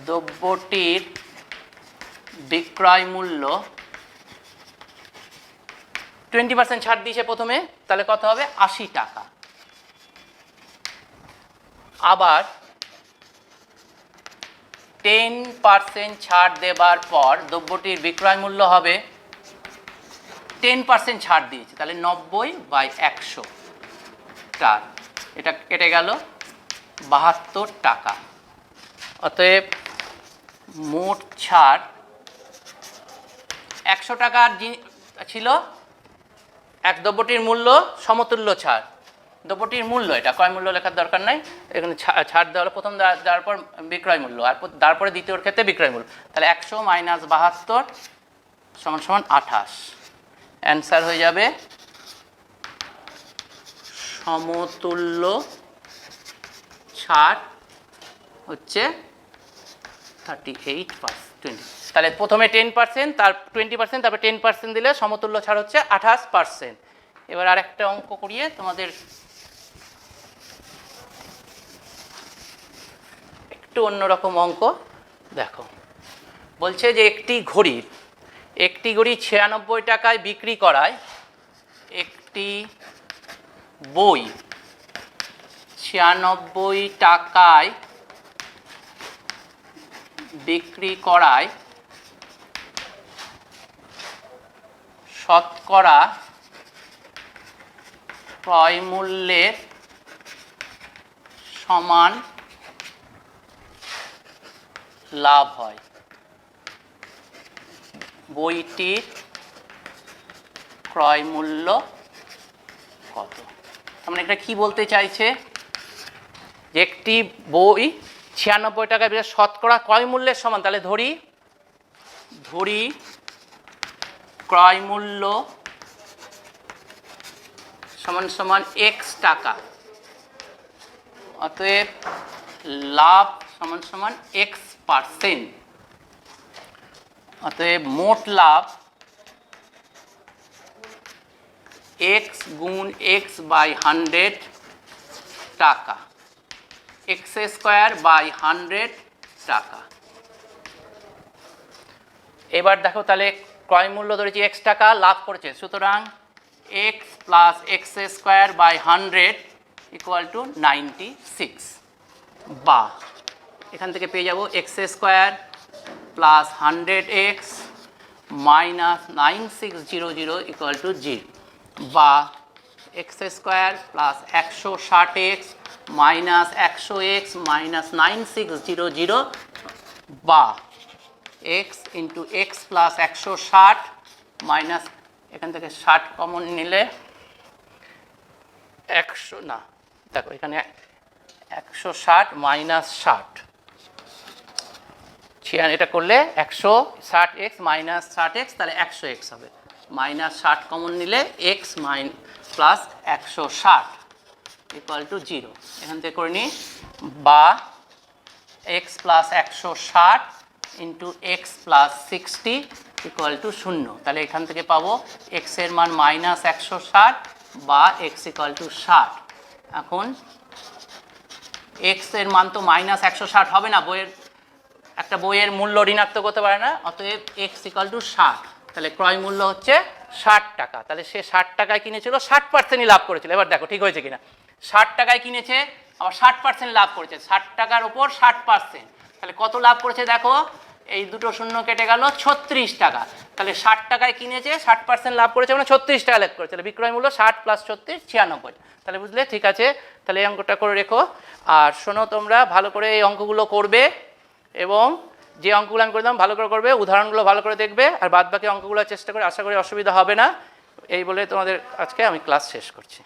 B: দ্রব্যটির বিক্রয় মূল্য 20% ছাড় দিয়েছে প্রথমে, তাহলে কত হবে? 80 টাকা। আবার 10% ছাড় দেবার পর দ্রব্যটির বিক্রয় মূল্য হবে 10% ছাড় দিয়েছে, তাহলে 90/100 টাকা। এটা কেটে গেল 72 টাকা। অতএব মোট ছাড় 100 টাকার ছিল, এক দ্রব্যটির মূল্য সমতুল্য ছাড়, দ্রব্যটির মূল্য, এটা ক্রয় মূল্য লেখার দরকার নাই, এখানে ছাড় দেওয়া হলো প্রথম দেওয়ার পর বিক্রয় মূল্য, আর তারপরে দ্বিতীয়র ক্ষেত্রে বিক্রয় মূল্য। তাহলে 100 - 72 সমান সমান 28। অ্যান্সার হয়ে যাবে সমতুল্য ছাড় হচ্ছে 38%। তাহলে প্রথমে 10%, তার 20%, তারপর 10% দিলে সমতুল্য ছাড় হচ্ছে 28%। এবার আর একটা অঙ্ক করিয়ে তোমাদের একটু অন্যরকম অঙ্ক দেখো। বলছে যে একটি ঘড়ি 96 টাকায় বিক্রি করায়, একটি বই 96 টাকায় বিক্রি করায় শতকরা ক্রয় মূল্যের সমান লাভ হয়। বইটির ক্রয় মূল্য কত? আমরা এটা কি বলতে চাইছে? যে একটি বই 96 টাকায় শতকরা ক্রয় মূল্যের সমান, তাহলে ধরি ক্রয় মূল্য সমান সমান x টাকা। অতএব লাভ সমান সমান x%। অতএব মোট লাভ x × x/100 টাকা। এক্স স্কোয়ার বাই 100 টাকা। এবার দেখো তাহলে ক্রয় মূল্য ধরেছি এক্স টাকা, লাভ করেছে, সুতরাং x plus x square by 100 equal to 96, বা এখান থেকে পেয়ে যাব x square plus 100x minus 9600 equal to 0, বা x square plus 160x minus 100x minus 9600, বা x into x plus 160 minus, এখান থেকে 60 কমন নিলে 100 না, দেখো এখানে 160 মাইনাস 60, এটা করলে 160x মাইনাস 60x, তাহলে 100x হবে, মাইনাস 60 কমন নিলে x প্লাস 160 ইকুয়াল টু 0, এখান থেকে করে নিই, বা x plus 160 into x plus 60 equal to 0, তাহলে এখান থেকে পাবো x এর মান মাইনাস 160 বা x ইকুয়াল টু 60। এখন x এর মান তো মাইনাস 160 হবে না, একটা বইয়ের মূল্য ঋণাত্মক হতে পারে না, অতএব x ইকুয়াল টু 60, তাহলে ক্রয় মূল্য হচ্ছে 60 টাকা, তাহলে সে 60 টাকায় কিনেছিল, 60%ই লাভ করেছিল। এবার দেখো ঠিক হয়েছে কিনা, 60 টাকায় কিনেছে আবার 60% লাভ করেছে, 60 টাকার উপর 60%, তাহলে কত লাভ করেছে দেখো, এই দুটো শূন্য কেটে গেল 36 টাকা, তাহলে 60 টাকায় কিনেছে, 60% লাভ করেছে, মানে 36 টাকা লাভ করেছে, তাহলে বিক্রয় মূল্য 60 প্লাস 36 96, তাহলে বুঝলে, ঠিক আছে, তাহলে এই অঙ্কটা করে রেখো। আর শোনো, তোমরা ভালো করে এই অঙ্কগুলো করবে এবং যে অঙ্কগুলো আমি করে দিলাম ভালো করে করবে, উদাহরণগুলো ভালো করে দেখবে, আর বাদ বাকি অঙ্কগুলো চেষ্টা করে, আশা করি অসুবিধা হবে না। এই বলে তোমাদের আজকে আমি ক্লাস শেষ করছি।